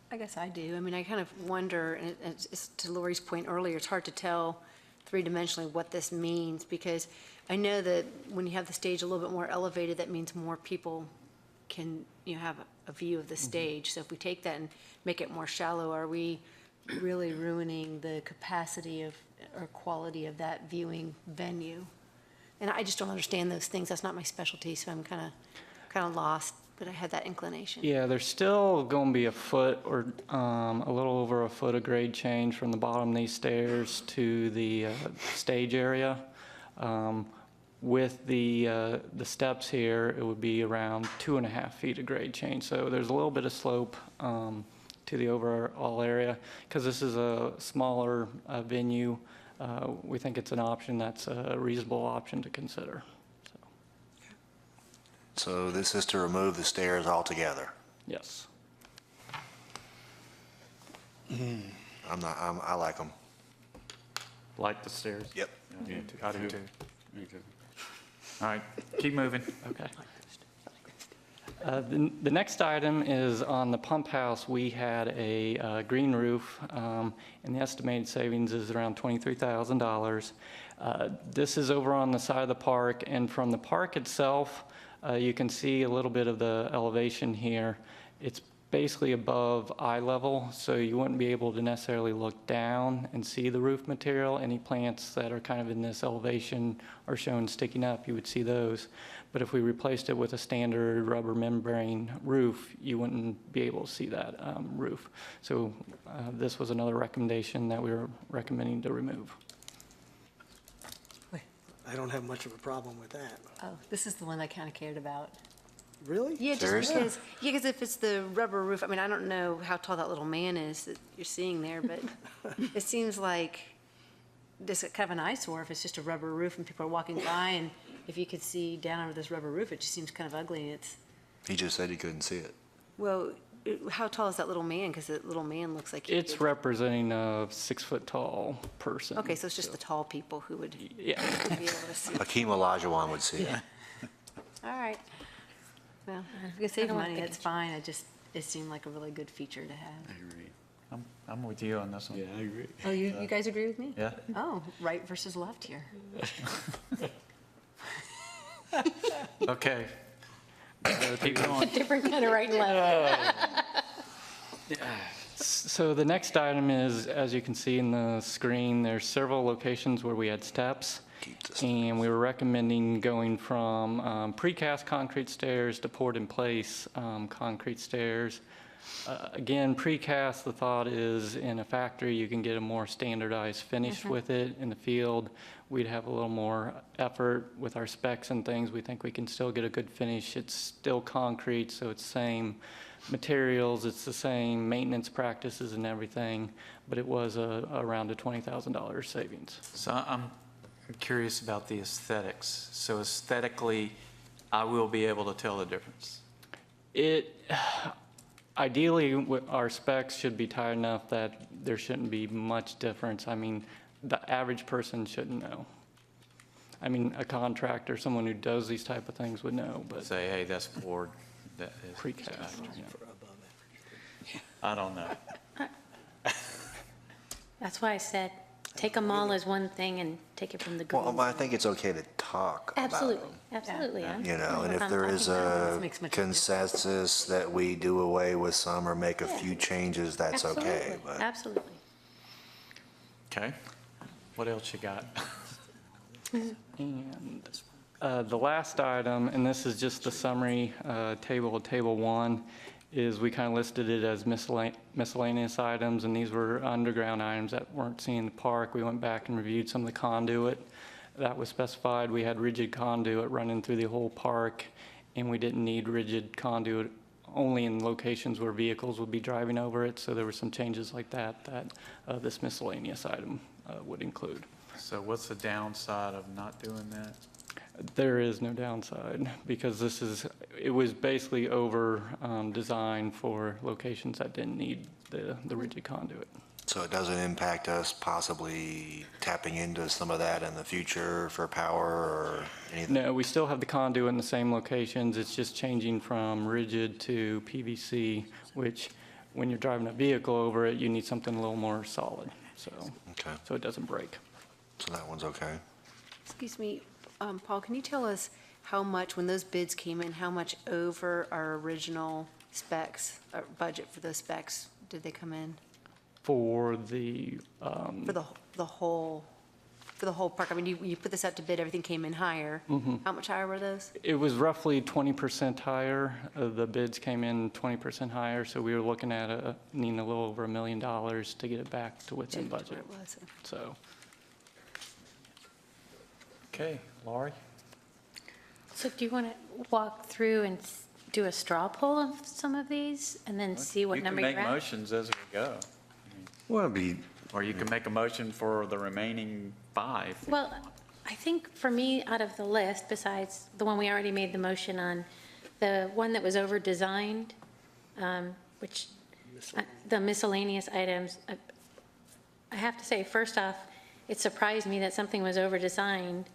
I guess I do. I mean, I kind of wonder, and it's to Lori's point earlier, it's hard to tell three-dimensionally what this means, because I know that when you have the stage a little bit more elevated, that means more people can, have a view of the stage. So if we take that and make it more shallow, are we really ruining the capacity of, or quality of that viewing venue? And I just don't understand those things. That's not my specialty, so I'm kind of lost. But I had that inclination. Yeah, there's still going to be a foot or a little over a foot of grade change from the bottom of these stairs to the stage area. With the steps here, it would be around 2.5 feet of grade change. So there's a little bit of slope to the overall area. Because this is a smaller venue, we think it's an option that's a reasonable option to consider. So this is to remove the stairs altogether? Yes. I like them. Like the stairs? Yep. I do too. All right, keep moving. Okay. The next item is on the pump house. We had a green roof, and the estimated savings is around $23,000. This is over on the side of the park, and from the park itself, you can see a little bit of the elevation here. It's basically above eye level, so you wouldn't be able to necessarily look down and see the roof material. Any plants that are kind of in this elevation are shown sticking up, you would see those. But if we replaced it with a standard rubber membrane roof, you wouldn't be able to see that roof. So this was another recommendation that we were recommending to remove. I don't have much of a problem with that. Oh, this is the one I kind of cared about. Really? Yeah, just Seriously? because if it's the rubber roof, I mean, I don't know how tall that little man is that you're seeing there, but it seems like this is kind of an eyesore if it's just a rubber roof and people are walking by, and if you could see down under this rubber roof, it just seems kind of ugly. And it's, He just said he couldn't see it. well, how tall is that little man? Because that little man looks like he It's could- representing a 6-foot-tall person. Okay, so it's just the tall people who would Yeah. would be able to see. Hakeem Olajuwon would see it. All right. Well, if we can save don't want money, the that's fine. It seemed like a really good feature to have. I'm with you on this one. I agree. Oh, you guys agree with me? Yeah. Oh, right versus left here. Okay. Keep going. Different kind of right and left. So the next item is, as you can see in the screen, there's several locations where we had steps. And we were recommending going from precast concrete stairs to poured-in-place concrete stairs. Again, precast, the thought is in a factory, you can get a more standardized finish with it. In the field, we'd have a little more effort with our specs and things. We think we can still get a good finish. It's still concrete, so it's the same materials, it's the same maintenance practices and everything, but it was around a $20,000 savings. So I'm curious about the aesthetics. So aesthetically, I will be able to tell the difference. Ideally, our specs should be tight enough that there shouldn't be much difference. I mean, the average person shouldn't know. I mean, a contractor, someone who does these type of things would know, but Say, hey, that's poured, that is. precast, yeah. I don't know. That's why I said, take them all as one thing and take it from the green. Well, I think it's okay to talk about Absolutely, them. absolutely. I'm- You know, and if I'm there talking is about- a Makes much consensus that we do away with some or make a Yeah. few changes, that's okay. Absolutely, But absolutely. Okay. What else you got? And the last item, and this is just the summary table, table 1, is we kind of listed it as miscellaneous items, and these were underground items that weren't seen in the park. We went back and reviewed some of the conduit that was specified. We had rigid conduit running through the whole park, and we didn't need rigid conduit only in locations where vehicles would be driving over it. So there were some changes like that this miscellaneous item would include. So what's the downside of not doing that? There is no downside because it was basically over designed for locations that didn't need the rigid conduit. so it doesn't impact us possibly tapping into some of that in the future for power or anything? No, we still have the conduit in the same locations. It's just changing from rigid to PVC, which when you're driving a vehicle over it, you need something a little more solid, so it doesn't break. So that one's okay. Excuse me, Paul, can you tell us how much, when those bids came in, how much over our original specs, or budget for those specs, did they come in? For the, For the whole for the whole park? I mean, you put this out to bid, everything came in higher. How much higher were those? It was roughly 20% higher. The bids came in 20% higher, so we were looking at needing a little over $1 million to get it back to within Where budget. it was. So, Okay, Laurie? So do you want to walk through and do a straw poll of some of these and then see what number you're You can make at? motions as we go. Well, it'd be, Or you can make a motion for the remaining 5. Well, I think for me, out of the list, besides the one we already made the motion on, the one that was over-designed, which, the miscellaneous items, I have to say, first off, it surprised me that something was over-designed.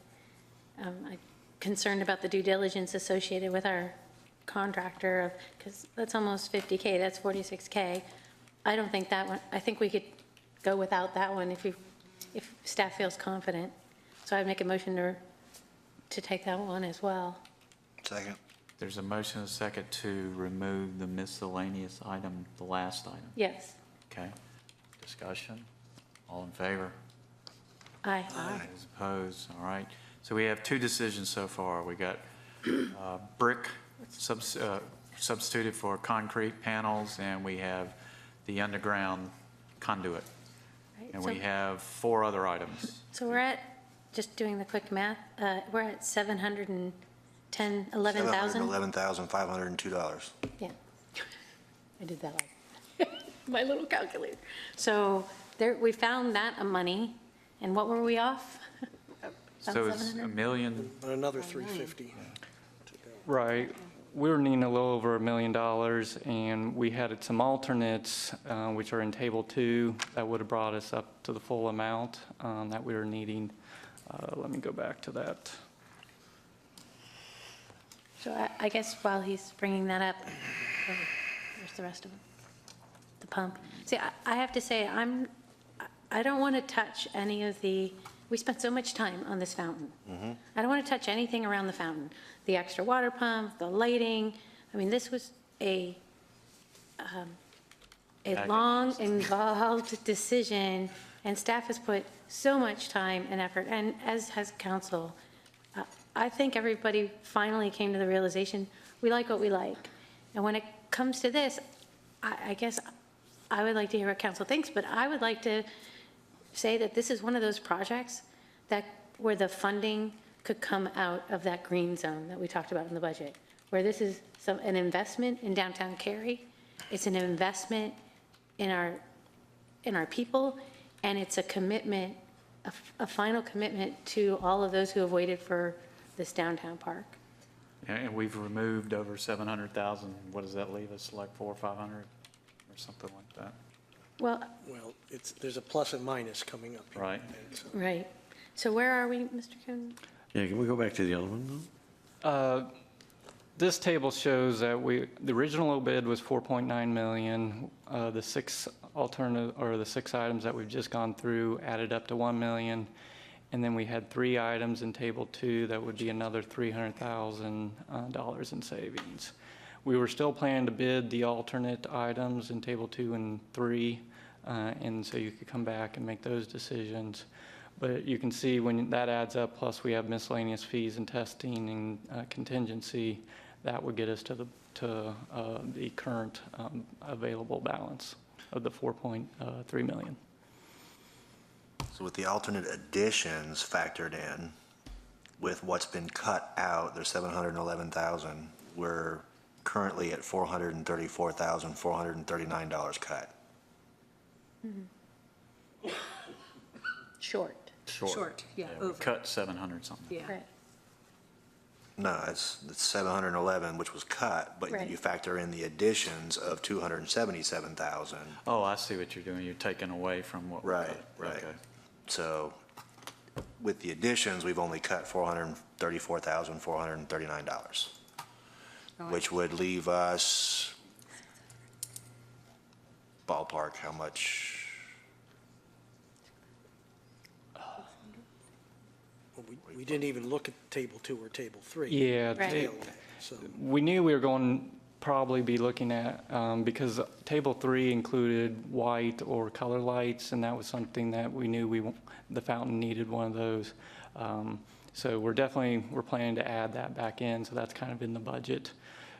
I'm concerned about the due diligence associated with our contractor, because that's almost 50K, that's 46K. I don't think that one, I think we could go without that one if staff feels confident. So I'd make a motion to take that one as well. Second. There's a motion and a second to remove the miscellaneous item, the last item. Yes. Okay. Discussion? All in favor? Aye. Those opposed? All right. So we have 2 decisions so far. We got brick substituted for concrete panels, and we have the underground conduit. Right, And so- we have 4 other items. So we're at, just doing the quick math, we're at 11,000? $711,502. Yeah. I did that like, my little calculator. So there, we found that money, and what were we off? About So it's 700? $1 million. Another 350. right, we were needing a little over $1 million, and we had some alternates, which are in Table 2, that would have brought us up to the full amount that we were needing. Let me go back to that. So I guess while he's bringing that up, where's the rest of them? The pump. See, I have to say, I don't want to touch any of we spent so much time on this fountain. I don't want to touch anything around the fountain. The extra water pump, the lighting. I mean, this was a long, involved decision, and staff has put so much time and effort, and as has council. I think everybody finally came to the realization, we like what we like. And when it comes to this, I guess I would like to hear what council thinks, but I would like to say that this is one of those projects where the funding could come out of that green zone that we talked about in the budget, where this is an investment in downtown Cary, it's an investment in our people, and it's a commitment, a final commitment to all of those who have waited for this downtown park. And we've removed over 700,000. What does that leave us, like 400 or 500 or something like that? Well, There's a plus and minus coming up. here. Right. So- right. So where are we, Mr. Kuhn? Yeah, can we go back to the other one, though? This table shows that the original low bid was 4.9 million. The 6 the 6 items that we've just gone through added up to 1 million. And then we had 3 items in Table 2 that would be another $300,000 in savings. We were still planning to bid the alternate items in Table 2 and 3, and so you could come back and make those decisions. But you can see when that adds up, plus we have miscellaneous fees and testing and contingency, that would get us to the current available balance of the 4.3 million. So with the alternate additions factored in, with what's been cut out, there's 711,000. We're currently at $434,439 cut. Short. Short, yeah, We over. cut 700 something. Yeah. Right. No, it's 711, which was cut, but Right. you factor in the additions of 277,000. Oh, I see what you're doing. You're taking away from what we Right, cut. right. Okay. So with the additions, we've only cut $434,439, which would leave us ballpark how much? Well, we didn't even look at Table 2 or Table 3. Yeah, Right. So we knew we were going to probably be looking at, because Table 3 included white or color lights, and that was something that we knew the fountain needed one of those. So we're planning to add that back in, so that's kind of in the budget.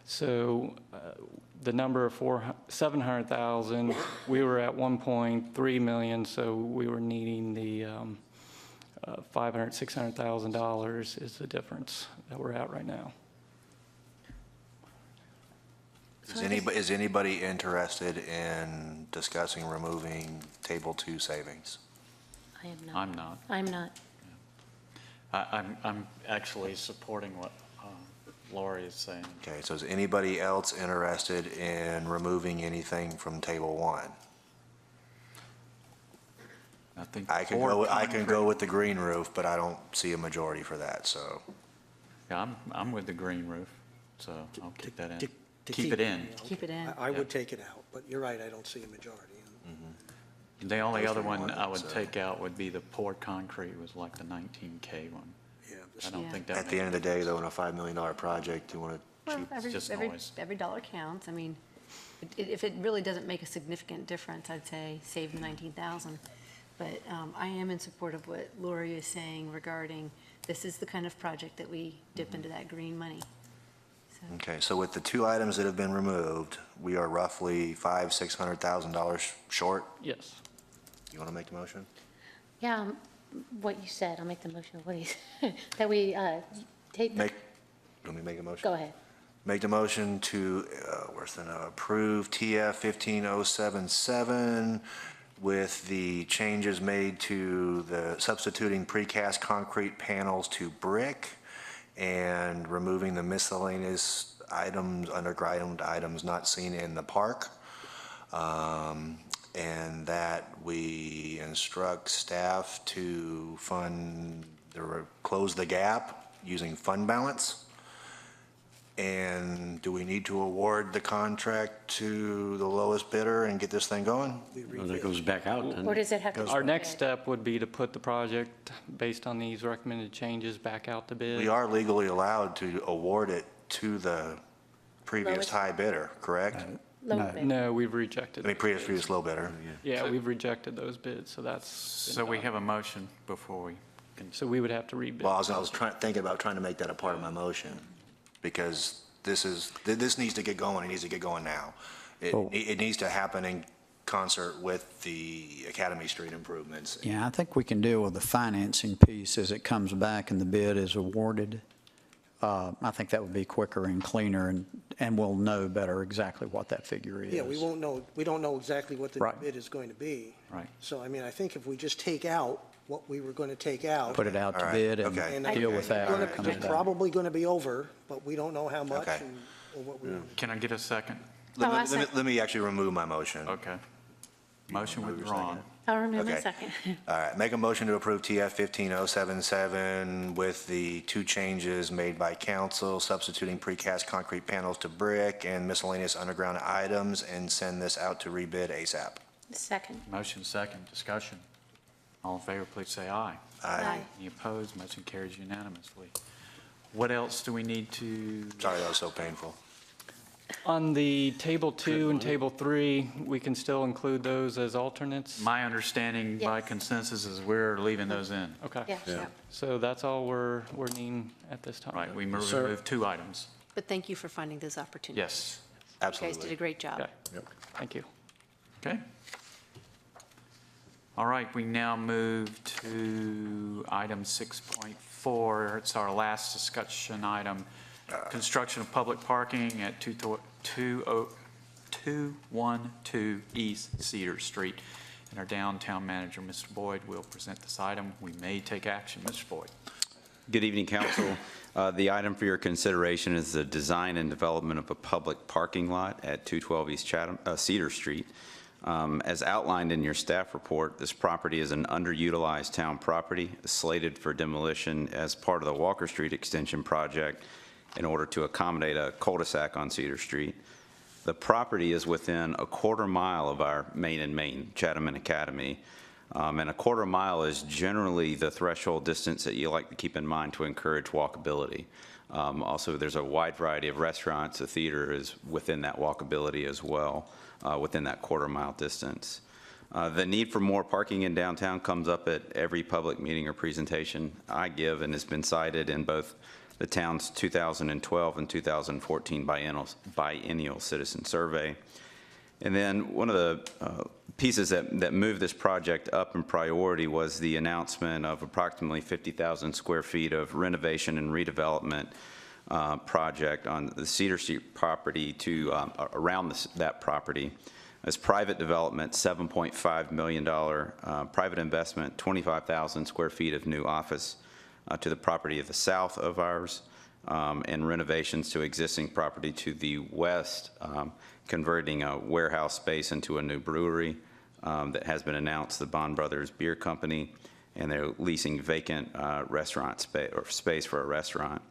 So the number of 700,000, we were at 1.3 million, so we were needing the $600,000 is the difference that we're at right now. Is anybody interested in discussing removing Table 2 savings? I am not. I'm not. I'm not. I'm actually supporting what Lori is saying. Okay, so is anybody else interested in removing anything from Table 1? I think I can go with the green roof, but I don't see a majority for that, so. Yeah, I'm with the green roof, so I'll keep that in. To Keep it in. Keep it in. I would take it out, but you're right, I don't see a majority. The only other one one, I would so. take out would be the poured concrete, was like the 19K one. Yeah, I don't think that. At the end of the day, though, in a $5 million project, you want to Well, cheap. just every noise. dollar counts. I mean, if it really doesn't make a significant difference, I'd say save the 19,000. But I am in support of what Lori is saying regarding this is the kind of project that we dip into that green money. So, Okay, so with the 2 items that have been removed, we are roughly $600,000 short. Yes. You want to make the motion? Yeah, what you said, I'll make the motion, what he said, that we take, Let me make a motion. go ahead. Make the motion to, approve TF 15077 with the changes made to the substituting precast concrete panels to brick and removing the miscellaneous items, underground items not seen in the park. And that we instruct staff to close the gap using fund balance. And do we need to award the contract to the lowest bidder and get this thing going? Well, that goes back out, doesn't Or it? does it have to? Our next step would be to put the project, based on these recommended changes, back out to bid. We are legally allowed to award it to the previous Lowest. high bidder, correct? Low bid. No, we've rejected. I mean, previous low bidder. Yeah, we've rejected those bids, so that's. So we have a motion before we can. So we would have to rebid. Well, I was thinking about trying to make that a part of my motion, because this needs to get going, it needs to get going now. It needs to happen in concert with the Academy Street improvements. Yeah, I think we can deal with the financing piece as it comes back and the bid is awarded. I think that would be quicker and cleaner, and we'll know better exactly what that figure is. Yeah, we don't know exactly what the Right. bid is going to be. Right. So, I mean, I think if we just take out what we were going to take out. Put it out to All right, bid and okay. and deal with that when it comes It's back. probably going to be over, but we don't know how much Okay. or what we. Can I get a second? Let me actually remove my motion. Okay. Motion Remove your withdrawn. second. I'll remove my Okay. second. All right, make a motion to approve TF 15077 with the 2 changes made by council, substituting precast concrete panels to brick and miscellaneous underground items, and send this out to rebid ASAP. Second. Motion second, discussion. All in favor, please say aye. Aye. Any opposed? Motion carries unanimously. What else do we need to? Sorry that was so painful. On the table 2 and table 3, we can still include those as alternates? My understanding by Yes. consensus is we're leaving those in. Okay. Yes. Yeah. So that's all we're needing at this time? Right, we Sir. removed 2 items. But thank you for finding those opportunities. Yes. You guys did a Absolutely. great job. Okay. Thank you. Okay. All right, we now move to item 6.4. It's our last discussion item. Construction of public parking at 212 East Cedar Street. And our downtown manager, Mr. Boyd, will present this item. We may take action. Mr. Boyd. Good evening, council. The item for your consideration is the design and development of a public parking lot at 212 East Cedar Street. As outlined in your staff report, this property is an underutilized town property slated for demolition as part of the Walker Street Extension project in order to accommodate a cul-de-sac on Cedar Street. The property is within a quarter mile of our main, Chatham and Academy. And a quarter mile is generally the threshold distance that you like to keep in mind to encourage walkability. Also, there's a wide variety of restaurants. The theater is within that walkability as well, within that quarter mile distance. The need for more parking in downtown comes up at every public meeting or presentation I give and has been cited in both the town's 2012 and 2014 biennial citizen survey. And then one of the pieces that moved this project up in priority was the announcement of approximately 50,000 square feet of renovation and redevelopment project on the Cedar Street property to around that property. As private development, $7.5 million private investment, 25,000 square feet of new office to the property of the south of ours, and renovations to existing property to the west, converting a warehouse space into a new brewery that has been announced, the Bond Brothers Beer Company, and they're leasing vacant restaurant space for a restaurant.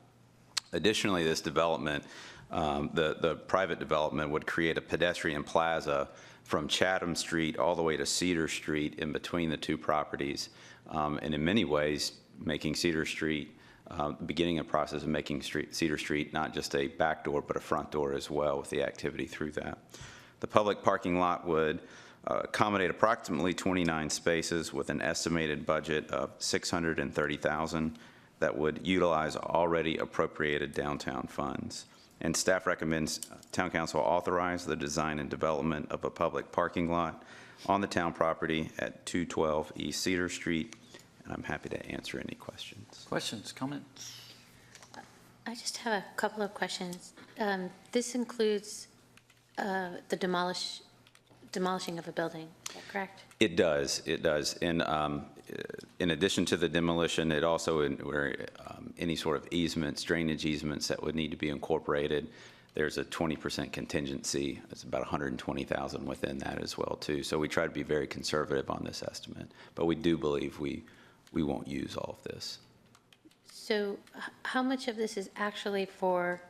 Additionally, this development, the private development would create a pedestrian plaza from Chatham Street all the way to Cedar Street in between the two properties, and in many ways making Cedar Street, beginning a process of making Cedar Street not just a back door but a front door as well with the activity through that. The public parking lot would accommodate approximately 29 spaces with an estimated budget of $630,000 that would utilize already appropriated downtown funds. And staff recommends Town Council authorize the design and development of a public parking lot on the town property at 212 East Cedar Street. And I'm happy to answer any questions. Questions, comments? I just have a couple of questions. This includes the demolishing of a building, is that correct? It does, it does. And in addition to the demolition, it also, any sort of easements, drainage easements that would need to be incorporated, there's a 20% contingency. It's about $120,000 within that as well, too. So we try to be very conservative on this estimate, but we do believe we won't use all of this. So how much of this is actually for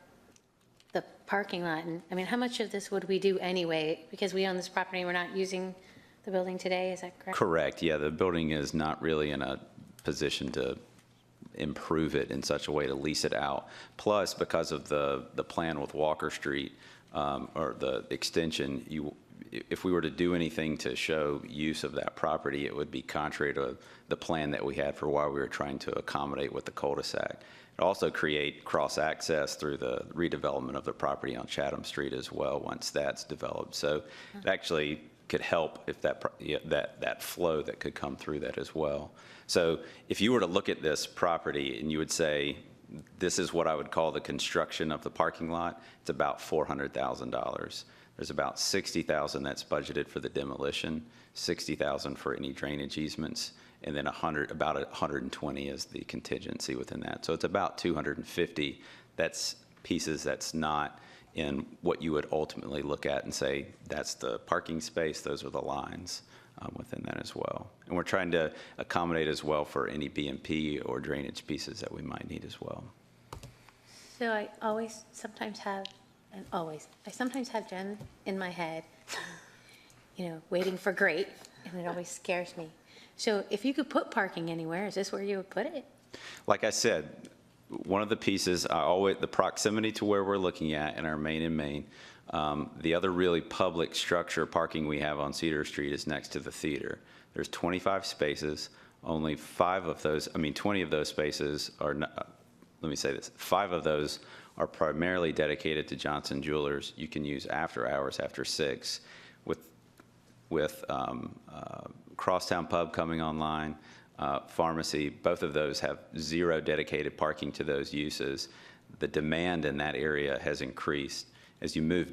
the parking lot? And I mean, how much of this would we do anyway? Because we own this property, we're not using the building today, is that correct? Correct, yeah. The building is not really in a position to improve it in such a way to lease it out. Plus, because of the plan with Walker Street, or the extension, if we were to do anything to show use of that property, it would be contrary to the plan that we had for why we were trying to accommodate with the cul-de-sac. It also create cross-access through the redevelopment of the property on Chatham Street as well once that's developed. So it actually could help if that flow that could come through that as well. So if you were to look at this property and you would say, this is what I would call the construction of the parking lot, it's about $400,000. There's about $60,000 that's budgeted for the demolition, $60,000 for any drainage easements, and then about $120 is the contingency within that. So it's about $250. That's pieces that's not in what you would ultimately look at and say, that's the parking space, those are the lines within that as well. And we're trying to accommodate as well for any BMP or drainage pieces that we might need as well. So I sometimes have Jen in my head, waiting for great, and it always scares me. So if you could put parking anywhere, is this where you would put it? Like I said, one of the pieces, the proximity to where we're looking at in our main and main. The other really public structure parking we have on Cedar Street is next to the theater. There's 25 spaces. Only 20 of those spaces are, let me say this, 5 of those are primarily dedicated to Johnson Jewelers. You can use after hours, after 6, with Crosstown Pub coming online, pharmacy. Both of those have 0 dedicated parking to those uses. The demand in that area has increased. As you move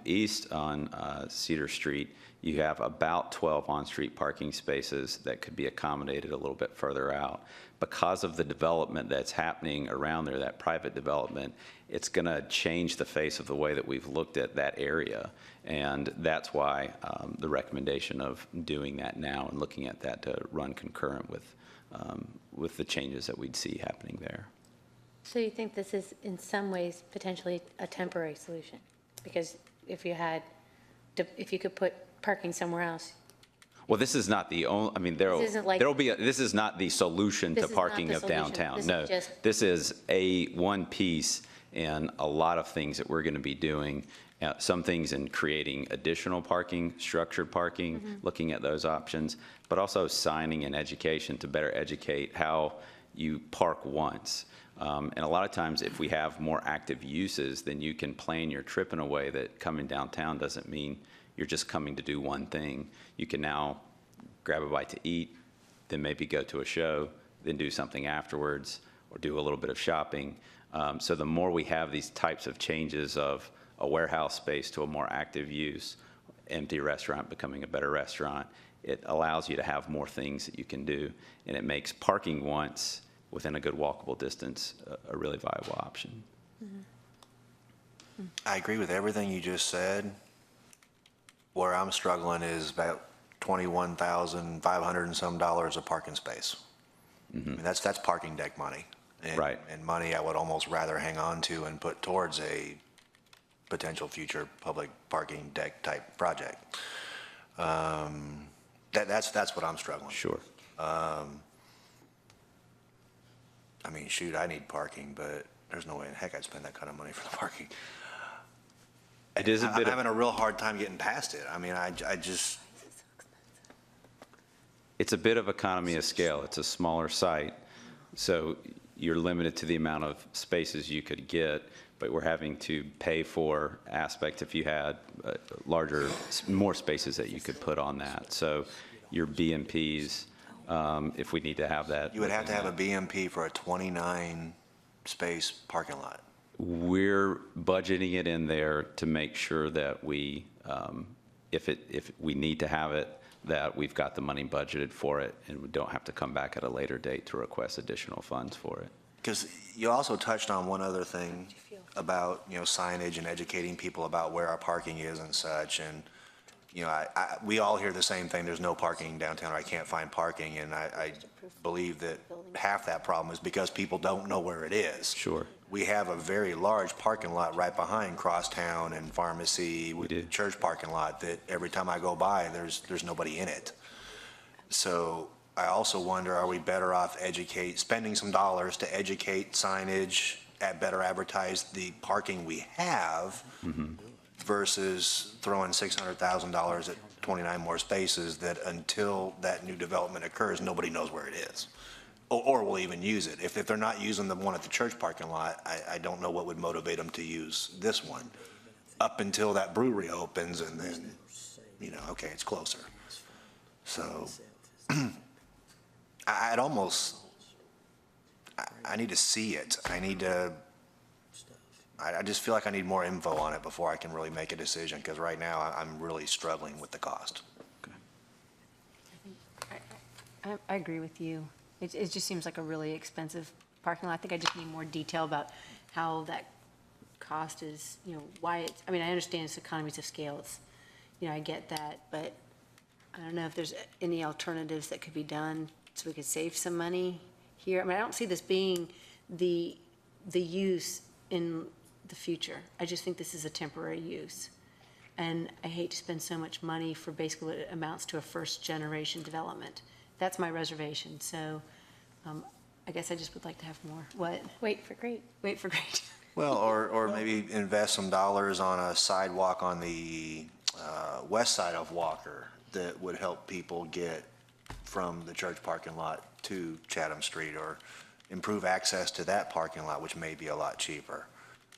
east on Cedar Street, you have about 12 on-street parking spaces that could be accommodated a little bit further out. Because of the development that's happening around there, that private development, it's going to change the face of the way that we've looked at that area. And that's why the recommendation of doing that now and looking at that to run concurrent with the changes that we'd see happening there. So you think this is in some ways potentially a temporary solution? Because if you could put parking somewhere else. Well, this is not the only, this is not the solution to parking of downtown. No, this is one piece in a lot of things that we're going to be doing. some things in creating additional parking, structured parking, looking at those options, but also signing and education to better educate how you park once. And a lot of times, if we have more active uses, then you can plan your trip in a way that coming downtown doesn't mean you're just coming to do one thing. You can now grab a bite to eat, then maybe go to a show, then do something afterwards, or do a little bit of shopping. So the more we have these types of changes of a warehouse space to a more active use, empty restaurant becoming a better restaurant, it allows you to have more things that you can do, and it makes parking once within a good walkable distance a really viable option. I agree with everything you just said. Where I'm struggling is about $21,500 and some a parking space. I mean, that's parking deck money. And, Right. And money I would almost rather hang on to and put towards a potential future public parking deck type project. That's what I'm struggling with. Sure. I mean, shoot, I need parking, but there's no way in heck I'd spend that kind of money for the parking. It is a I'm bit of, having a real hard time getting past it. I mean, I just, it's a bit of economy of scale. It's a smaller site, so you're limited to the amount of spaces you could get, but we're having to pay for aspects if you had larger, more spaces that you could put on that. So your BMPs, if we need to have that. you would have to have a BMP for a 29 space parking lot. We're budgeting it in there to make sure that we, if we need to have it, that we've got the money budgeted for it, and we don't have to come back at a later date to request additional funds for it. Because you also touched on one other thing about, signage and educating people about where our parking is and such. And, we all hear the same thing, there's no parking downtown, or I can't find parking. And I believe that half that problem is because people don't know where it is. Sure. We have a very large parking lot right behind Crosstown and Pharmacy, with the church parking lot, that every time I go by, there's nobody in it. So I also wonder, are we better off spending some dollars to educate signage, better advertise the parking we have, versus throwing $600,000 at 29 more spaces that until that new development occurs, nobody knows where it is, or will even use it. If they're not using the one at the church parking lot, I don't know what would motivate them to use this one up until that brewery opens, and then, okay, it's closer. So I need to see it. I just feel like I need more info on it before I can really make a decision, because right now I'm really struggling with the cost. I agree with you. It just seems like a really expensive parking lot. I think I just need more detail about how that cost is, why it's, I understand it's economies of scale. It's, I get that, but I don't know if there's any alternatives that could be done so we could save some money here. I don't see this being the use in the future. I just think this is a temporary use. And I hate to spend so much money for basically what amounts to a first-generation development. That's my reservation. So I guess I just would like to have more. What? Wait for great. Wait for great. Well, or maybe invest some dollars on a sidewalk on the west side of Walker that would help people get from the church parking lot to Chatham Street, or improve access to that parking lot, which may be a lot cheaper.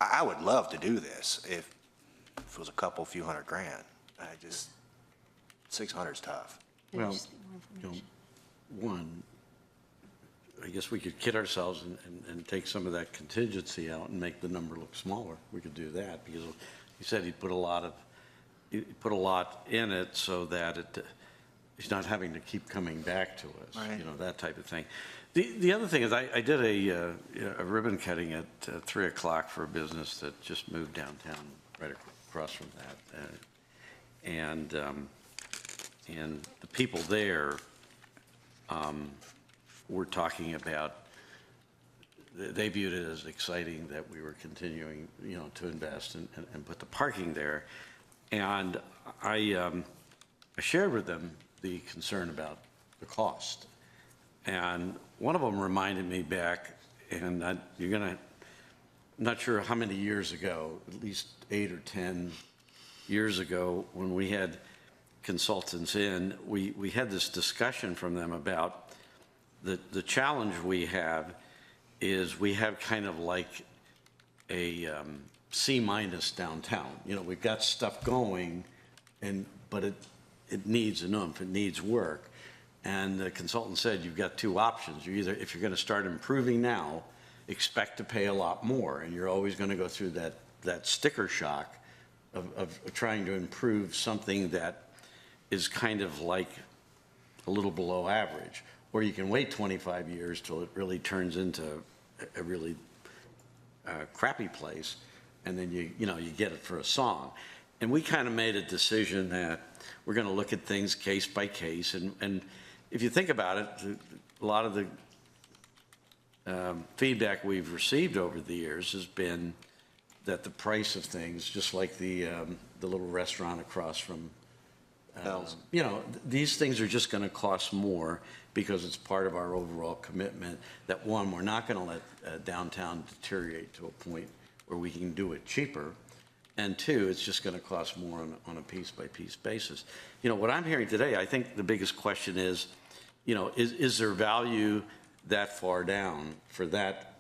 I would love to do this if it was a few hundred grand. 600 is tough. Well, one, I guess we could kid ourselves and take some of that contingency out and make the number look smaller. We could do that, because he said he put a lot in it so that he's not having to keep coming back to us, Right. That type of thing. The other thing is I did a ribbon cutting at 3 o'clock for a business that just moved downtown right across from that. And the people there were talking about, they viewed it as exciting that we were continuing, to invest and put the parking there. And I shared with them the concern about the cost. And one of them reminded me back, and I'm not sure how many years ago, at least 8 or 10 years ago, when we had consultants in, we had this discussion from them about the challenge we have is we have kind of like a C- downtown. You know, we've got stuff going, but it needs an oomph, it needs work. And the consultant said, you've got two options. You're either, if you're going to start improving now, expect to pay a lot more, and you're always going to go through that sticker shock of trying to improve something that is kind of like a little below average. Or you can wait 25 years till it really turns into a really crappy place, and then you get it for a song. And we kind of made a decision that we're going to look at things case by case, and if you think about it, a lot of the feedback we've received over the years has been that the price of things, just like the little restaurant across from, these things are just going to cost more because it's part of our overall commitment that, one, we're not going to let downtown deteriorate to a point where we can do it cheaper, and two, it's just going to cost more on a piece-by-piece basis. What I'm hearing today, I think the biggest question is, is there value that far down for that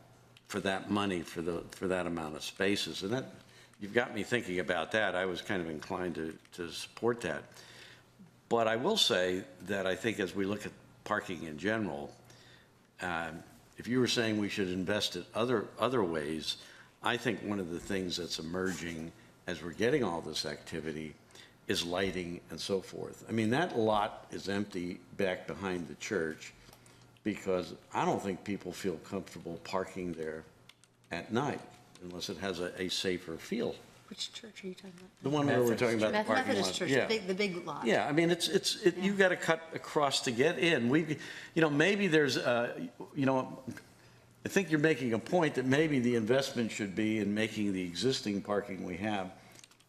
money, for that amount of spaces? And that, you've got me thinking about that. I was kind of inclined to support that. But I will say that I think as we look at parking in general, if you were saying we should invest it other ways, I think one of the things that's emerging as we're getting all this activity is lighting and so forth. I mean, that lot is empty back behind the church because I don't think people feel comfortable parking there at night unless it has a safer feel. Which church are you talking about? The one where we're talking about the parking lot. Methodist Church, Yeah. the big lot. Yeah, I mean, you've got to cut across to get in. Maybe there's, I think you're making a point that maybe the investment should be in making the existing parking we have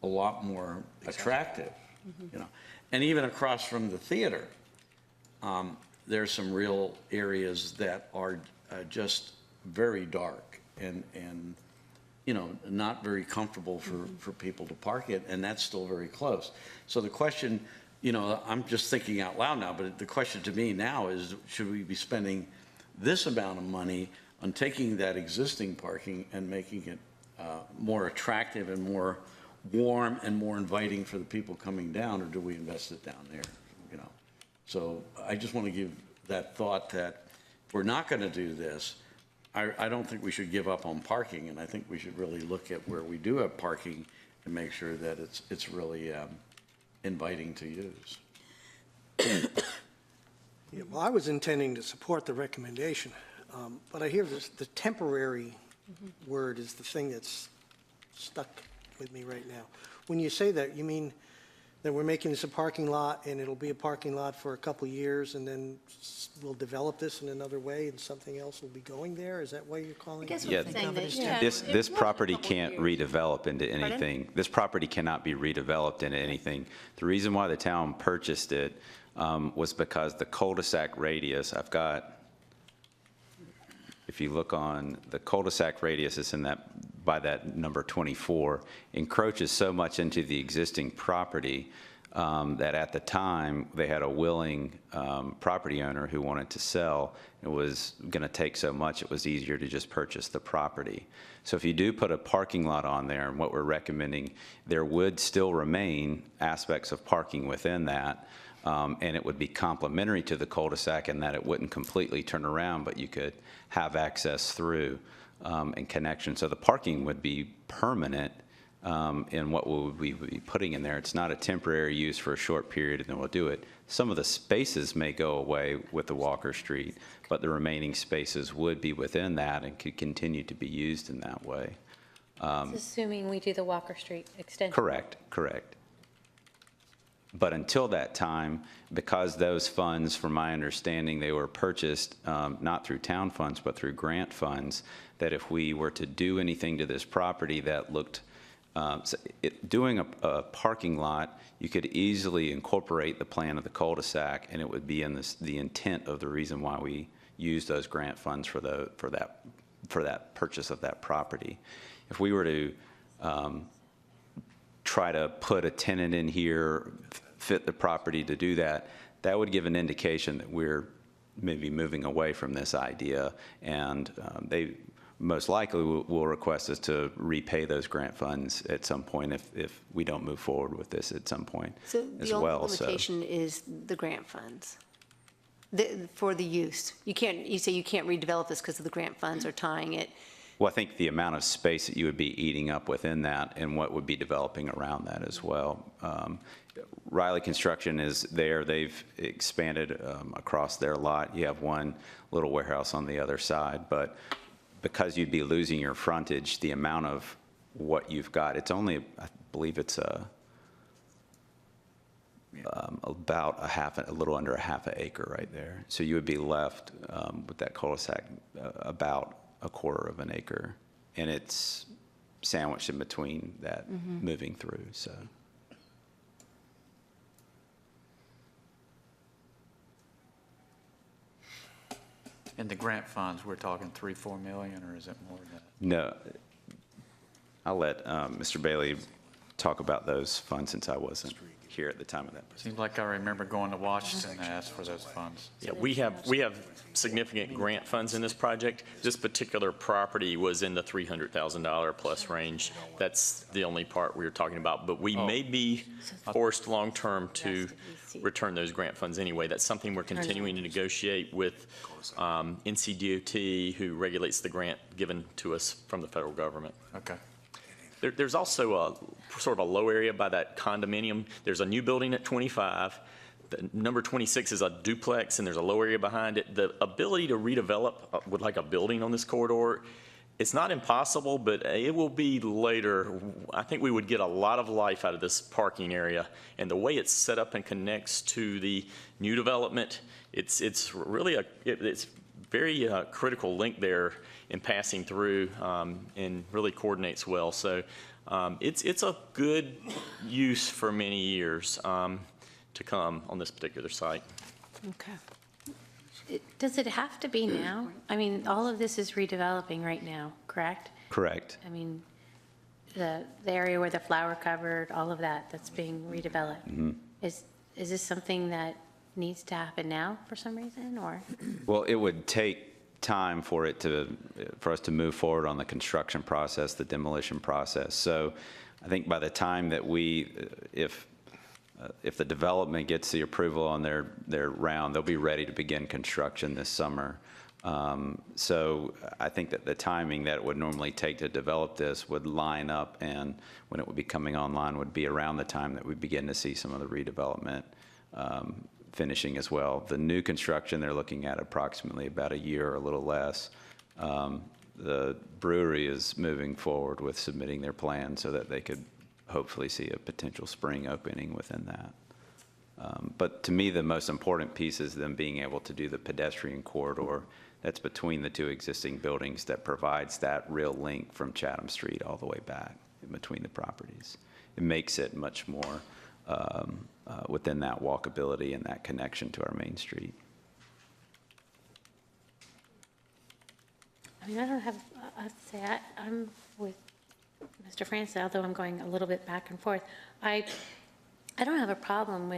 a lot more attractive, And even across from the theater, there's some real areas that are just very dark and not very comfortable for people to park it, and that's still very close. So the question, I'm just thinking out loud now, but the question to me now is, should we be spending this amount of money on taking that existing parking and making it more attractive and more warm and more inviting for the people coming down, or do we invest it down there? So I just want to give that thought that if we're not going to do this, I don't think we should give up on parking, and I think we should really look at where we do have parking and make sure that it's really inviting to use. Yeah, well, I was intending to support the recommendation, but I hear the temporary word is the thing that's stuck with me right now. When you say that, you mean that we're making this a parking lot and it'll be a parking lot for a couple years and then we'll develop this in another way and something else will be going there? Is that why you're calling it? Yeah, this property can't redevelop into anything. This property cannot be redeveloped into anything. The reason why the town purchased it was because the cul-de-sac radius, if you look on the cul-de-sac radius, it's in by that number 24, encroaches so much into the existing property that at the time they had a willing property owner who wanted to sell. It was going to take so much, it was easier to just purchase the property. So if you do put a parking lot on there, and what we're recommending, there would still remain aspects of parking within that. And it would be complementary to the cul-de-sac in that it wouldn't completely turn around, but you could have access through and connection. So the parking would be permanent in what we would be putting in there. It's not a temporary use for a short period and then we'll do it. Some of the spaces may go away with the Walker Street, but the remaining spaces would be within that and could continue to be used in that way. Assuming we do the Walker Street extension. Correct. But until that time, because those funds, from my understanding, they were purchased not through town funds, but through grant funds, that if we were to do anything to this property that looked, doing a parking lot, you could easily incorporate the plan of the cul-de-sac, and it would be in the intent of the reason why we used those grant funds for that purchase of that property. If we were to try to put a tenant in here, fit the property to do that, that would give an indication that we're maybe moving away from this idea, and they most likely will request us to repay those grant funds at some point if we don't move forward with this at some point So as the well. only limitation is the grant funds for the use. You say you can't redevelop this because of the grant funds or tying it. Well, I think the amount of space that you would be eating up within that and what would be developing around that as well. Riley Construction is there. They've expanded across their lot. You have one little warehouse on the other side, but because you'd be losing your frontage, the amount of what you've got, it's only, I believe it's about a little under a half an acre right there. So you would be left with that cul-de-sac about a quarter of an acre, and it's sandwiched in between that moving through, so. In the grant funds, we're talking 3-4 million, or is it more than that? No, I'll let Mr. Bailey talk about those funds since I wasn't here at the time of that. Seems like I remember going to Washington to ask for those funds. Yeah, we have significant grant funds in this project. This particular property was in the $300,000 plus range. That's the only part we were talking about, but we may be forced long-term to return those grant funds anyway. That's something we're continuing to negotiate with NCDOT, who regulates the grant given to us from the federal government. Okay. There's also a sort of a low area by that condominium. There's a new building at 25. The number 26 is a duplex, and there's a low area behind it. The ability to redevelop with like a building on this corridor, it's not impossible, but it will be later. I think we would get a lot of life out of this parking area, and the way it's set up and connects to the new development, it's really it's very critical link there in passing through, and really coordinates well. So it's a good use for many years to come on this particular site. Okay. Does it have to be now? I mean, all of this is redeveloping right now, correct? Correct. I mean, the area where the flower covered, all of that, that's being redeveloped. Is this something that needs to happen now for some reason, or? Well, it would take time for us to move forward on the construction process, the demolition process. So I think by the time that if the development gets the approval on their round, they'll be ready to begin construction this summer. So I think that the timing that it would normally take to develop this would line up, and when it would be coming online would be around the time that we begin to see some of the redevelopment finishing as well. The new construction, they're looking at approximately about a year or a little less. The brewery is moving forward with submitting their plan so that they could hopefully see a potential spring opening within that. But to me, the most important piece is them being able to do the pedestrian corridor that's between the two existing buildings that provides that real link from Chatham Street all the way back in between the properties. It makes it much more within that walkability and that connection to our main street. I mean, I don't have, I have to say, I'm with Mr. Francis, although I'm going a little bit back and forth. I don't have a problem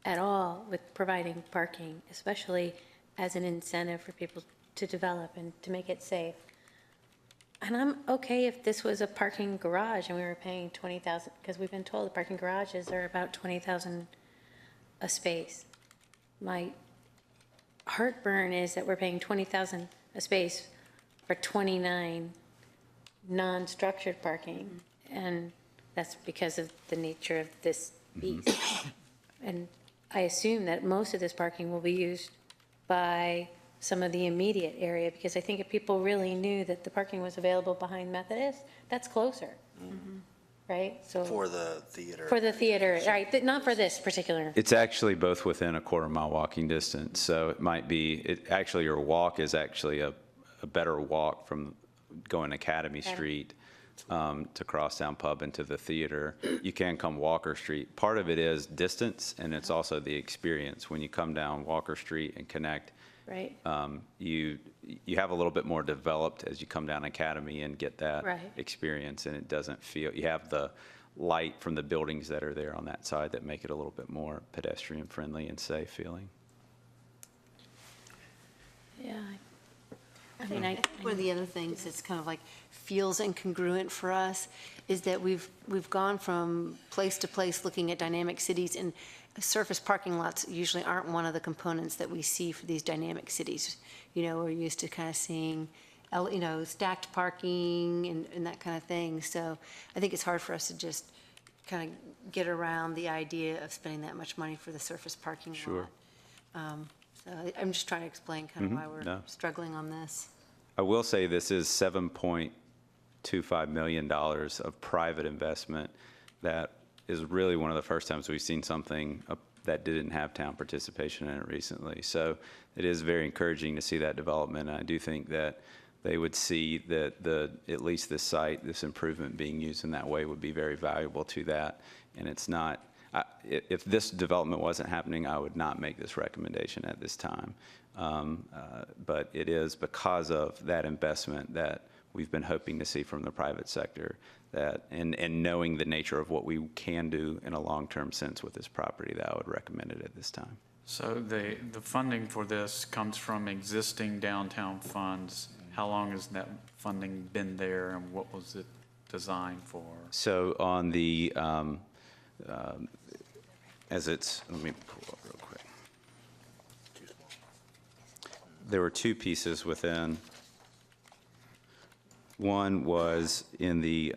at all with providing parking, especially as an incentive for people to develop and to make it safe. And I'm okay if this was a parking garage and we were paying $20,000, because we've been told the parking garages are about $20,000 a space. My heartburn is that we're paying $20,000 a space for 29 non-structured parking, and that's because of the nature of this beast. And I assume that most of this parking will be used by some of the immediate area, because I think if people really knew that the parking was available behind Methodist, that's closer, right? So For the theater. For the theater, right, not for this particular. It's actually both within a quarter-mile walking distance, so it might be, actually your walk is actually a better walk from going Academy Street to Crosstown Pub into the theater. You can come Walker Street. Part of it is distance, and it's also the experience. When you come down Walker Street and connect, right. You have a little bit more developed as you come down Academy and get that Right. experience, and it doesn't feel, you have the light from the buildings that are there on that side that make it a little bit more pedestrian friendly and safe feeling. Yeah. I think one of the other things that's kind of like feels incongruent for us is that we've gone from place to place looking at dynamic cities, and surface parking lots usually aren't one of the components that we see for these dynamic cities. You know, we're used to kind of seeing, you know, stacked parking and that kind of thing. So I think it's hard for us to just kind of get around the idea of spending that much money for the surface parking lot. Sure. So I'm just trying to explain kind of why we're No. struggling on this. I will say this is $7.25 million of private investment. That is really one of the first times we've seen something that didn't have town participation in it recently. So it is very encouraging to see that development. And I do think that they would see that at least this site, this improvement being used in that way would be very valuable to that. And it's not, if this development wasn't happening, I would not make this recommendation at this time. But it is because of that investment that we've been hoping to see from the private sector, that and knowing the nature of what we can do in a long-term sense with this property, that I would recommend it at this time. So the funding for this comes from existing downtown funds. How long has that funding been there, and what was it designed for? So on the, let me pull up real quick. There were two pieces within. One was in the,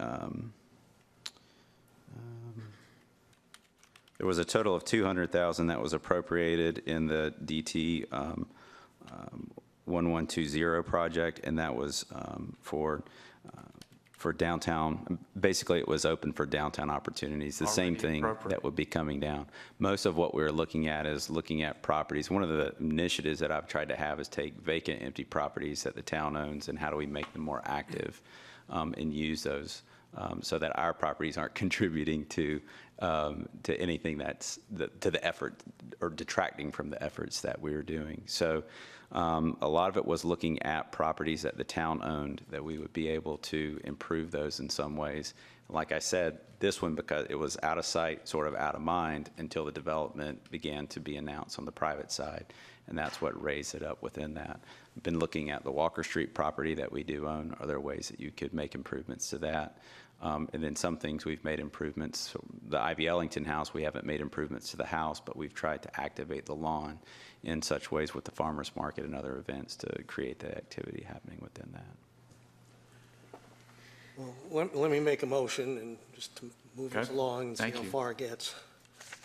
there was a total of $200,000 that was appropriated in the DT 1120 project, and that was for downtown. Basically, it was open for downtown opportunities, the same thing that would be coming down. Most of what we're looking at is looking at properties. One of the initiatives that I've tried to have is take vacant, empty properties that the town owns, and how do we make them more active and use those so that our properties aren't contributing to anything that's to the effort or detracting from the efforts that we're doing. So a lot of it was looking at properties that the town owned, that we would be able to improve those in some ways. Like I said, this one, because it was out of sight, sort of out of mind, until the development began to be announced on the private side, and that's what raised it up within that. I've been looking at the Walker Street property that we do own. Are there ways that you could make improvements to that? And then some things we've made improvements. So the Ivy Ellington house, we haven't made improvements to the house, but we've tried to activate the lawn in such ways with the farmers market and other events to create the activity happening within that. Well, let me make a motion and just to move us along and see how far it gets.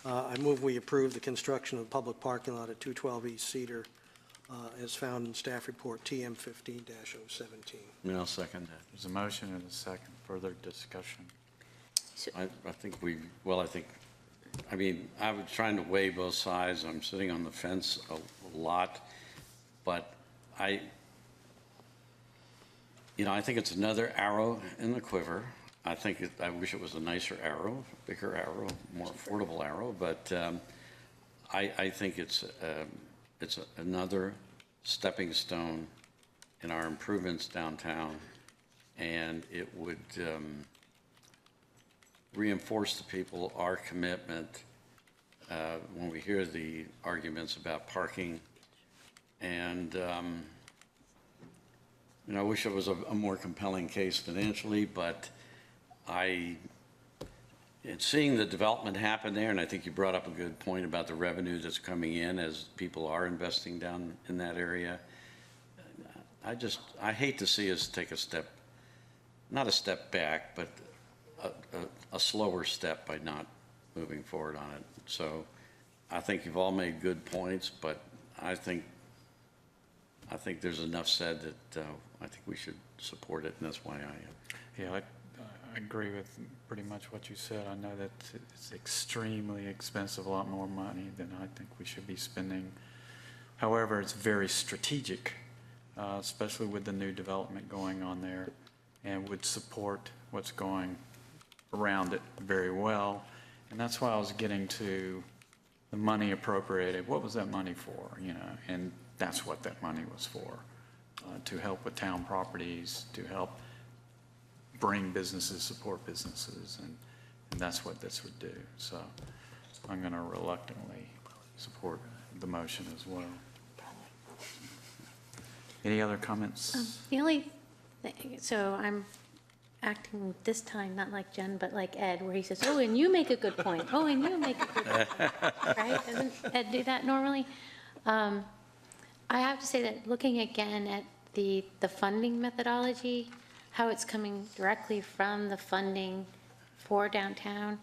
I move we approve the construction of a public parking lot at 212 East Cedar as found in staff report TM 15-017. I'll second that. There's a motion and a second. Further discussion. I mean, I was trying to weigh both sides. I'm sitting on the fence a lot, but I think it's another arrow in the quiver. I wish it was a nicer arrow, bigger arrow, more affordable arrow, but I think it's another stepping stone in our improvements downtown, and it would reinforce to people our commitment when we hear the arguments about parking. And I wish it was a more compelling case financially, but seeing the development happen there, and I think you brought up a good point about the revenue that's coming in as people are investing down in that area. I hate to see us take a step, not a step back, but a slower step by not moving forward on it. So I think you've all made good points, but I think there's enough said that I think we should support it, and that's why I am. Yeah, I agree with pretty much what you said. I know that it's extremely expensive, a lot more money than I think we should be spending. However, it's very strategic, especially with the new development going on there, and would support what's going around it very well. And that's why I was getting to the money appropriated. What was that money for? And that's what that money was for, to help with town properties, to help bring businesses, support businesses, And that's what this would do. So I'm going to reluctantly support the motion as well. Any other comments? The only thing, so I'm acting this time not like Jen, but like Ed, where he says, oh, and you make a good point. Oh, and you make a good point. Right? Doesn't Ed do that normally? I have to say that looking again at the funding methodology, how it's coming directly from the funding for downtown,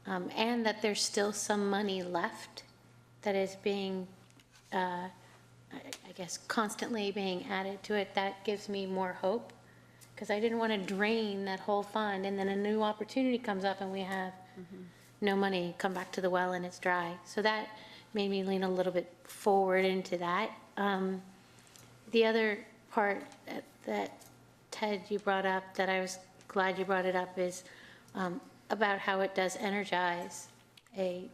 and that there's still some money left that is being, I guess, constantly being added to it, that gives me more hope. Because I didn't want to drain that whole fund, and then a new opportunity comes up and we have no money, come back to the well and it's dry. So that made me lean a little bit forward into that. The other part that Ted, you brought up, that I was glad you brought it up, is about how it does energize a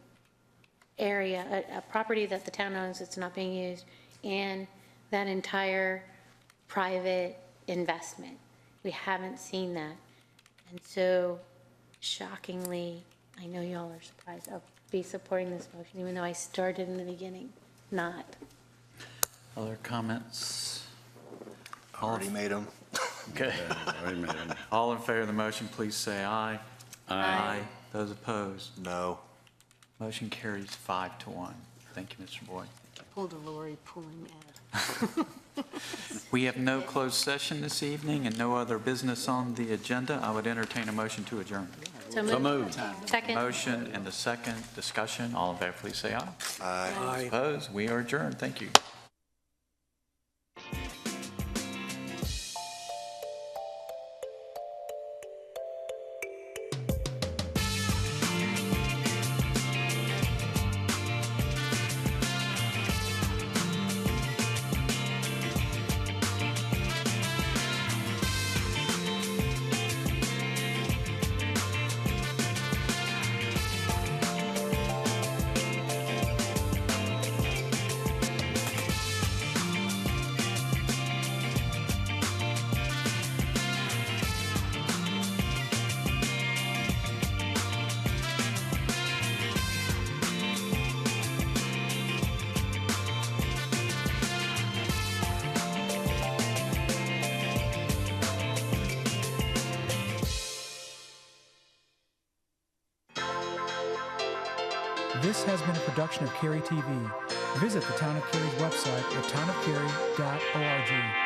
property that the town owns that's not being used, and that entire private investment. We haven't seen that. And so shockingly, I know y'all are surprised, I'll be supporting this motion, even though I started in the beginning not. Other comments? Already made them. Okay. Already made 'em. All in favor of the motion, please say aye. Aye. Those opposed? No. Motion carries 5-1. Thank you, Mr. Boyd. Pulled a Lori pulling Ed. We have no closed session this evening and no other business on the agenda. I would entertain a motion to adjourn. So moved. Second. Motion and the second discussion. All in favor, please say aye. Aye. Opposed? We are adjourned. Thank you. This has been a production of Cary TV. Visit the Town of Cary's website at townofcary.org.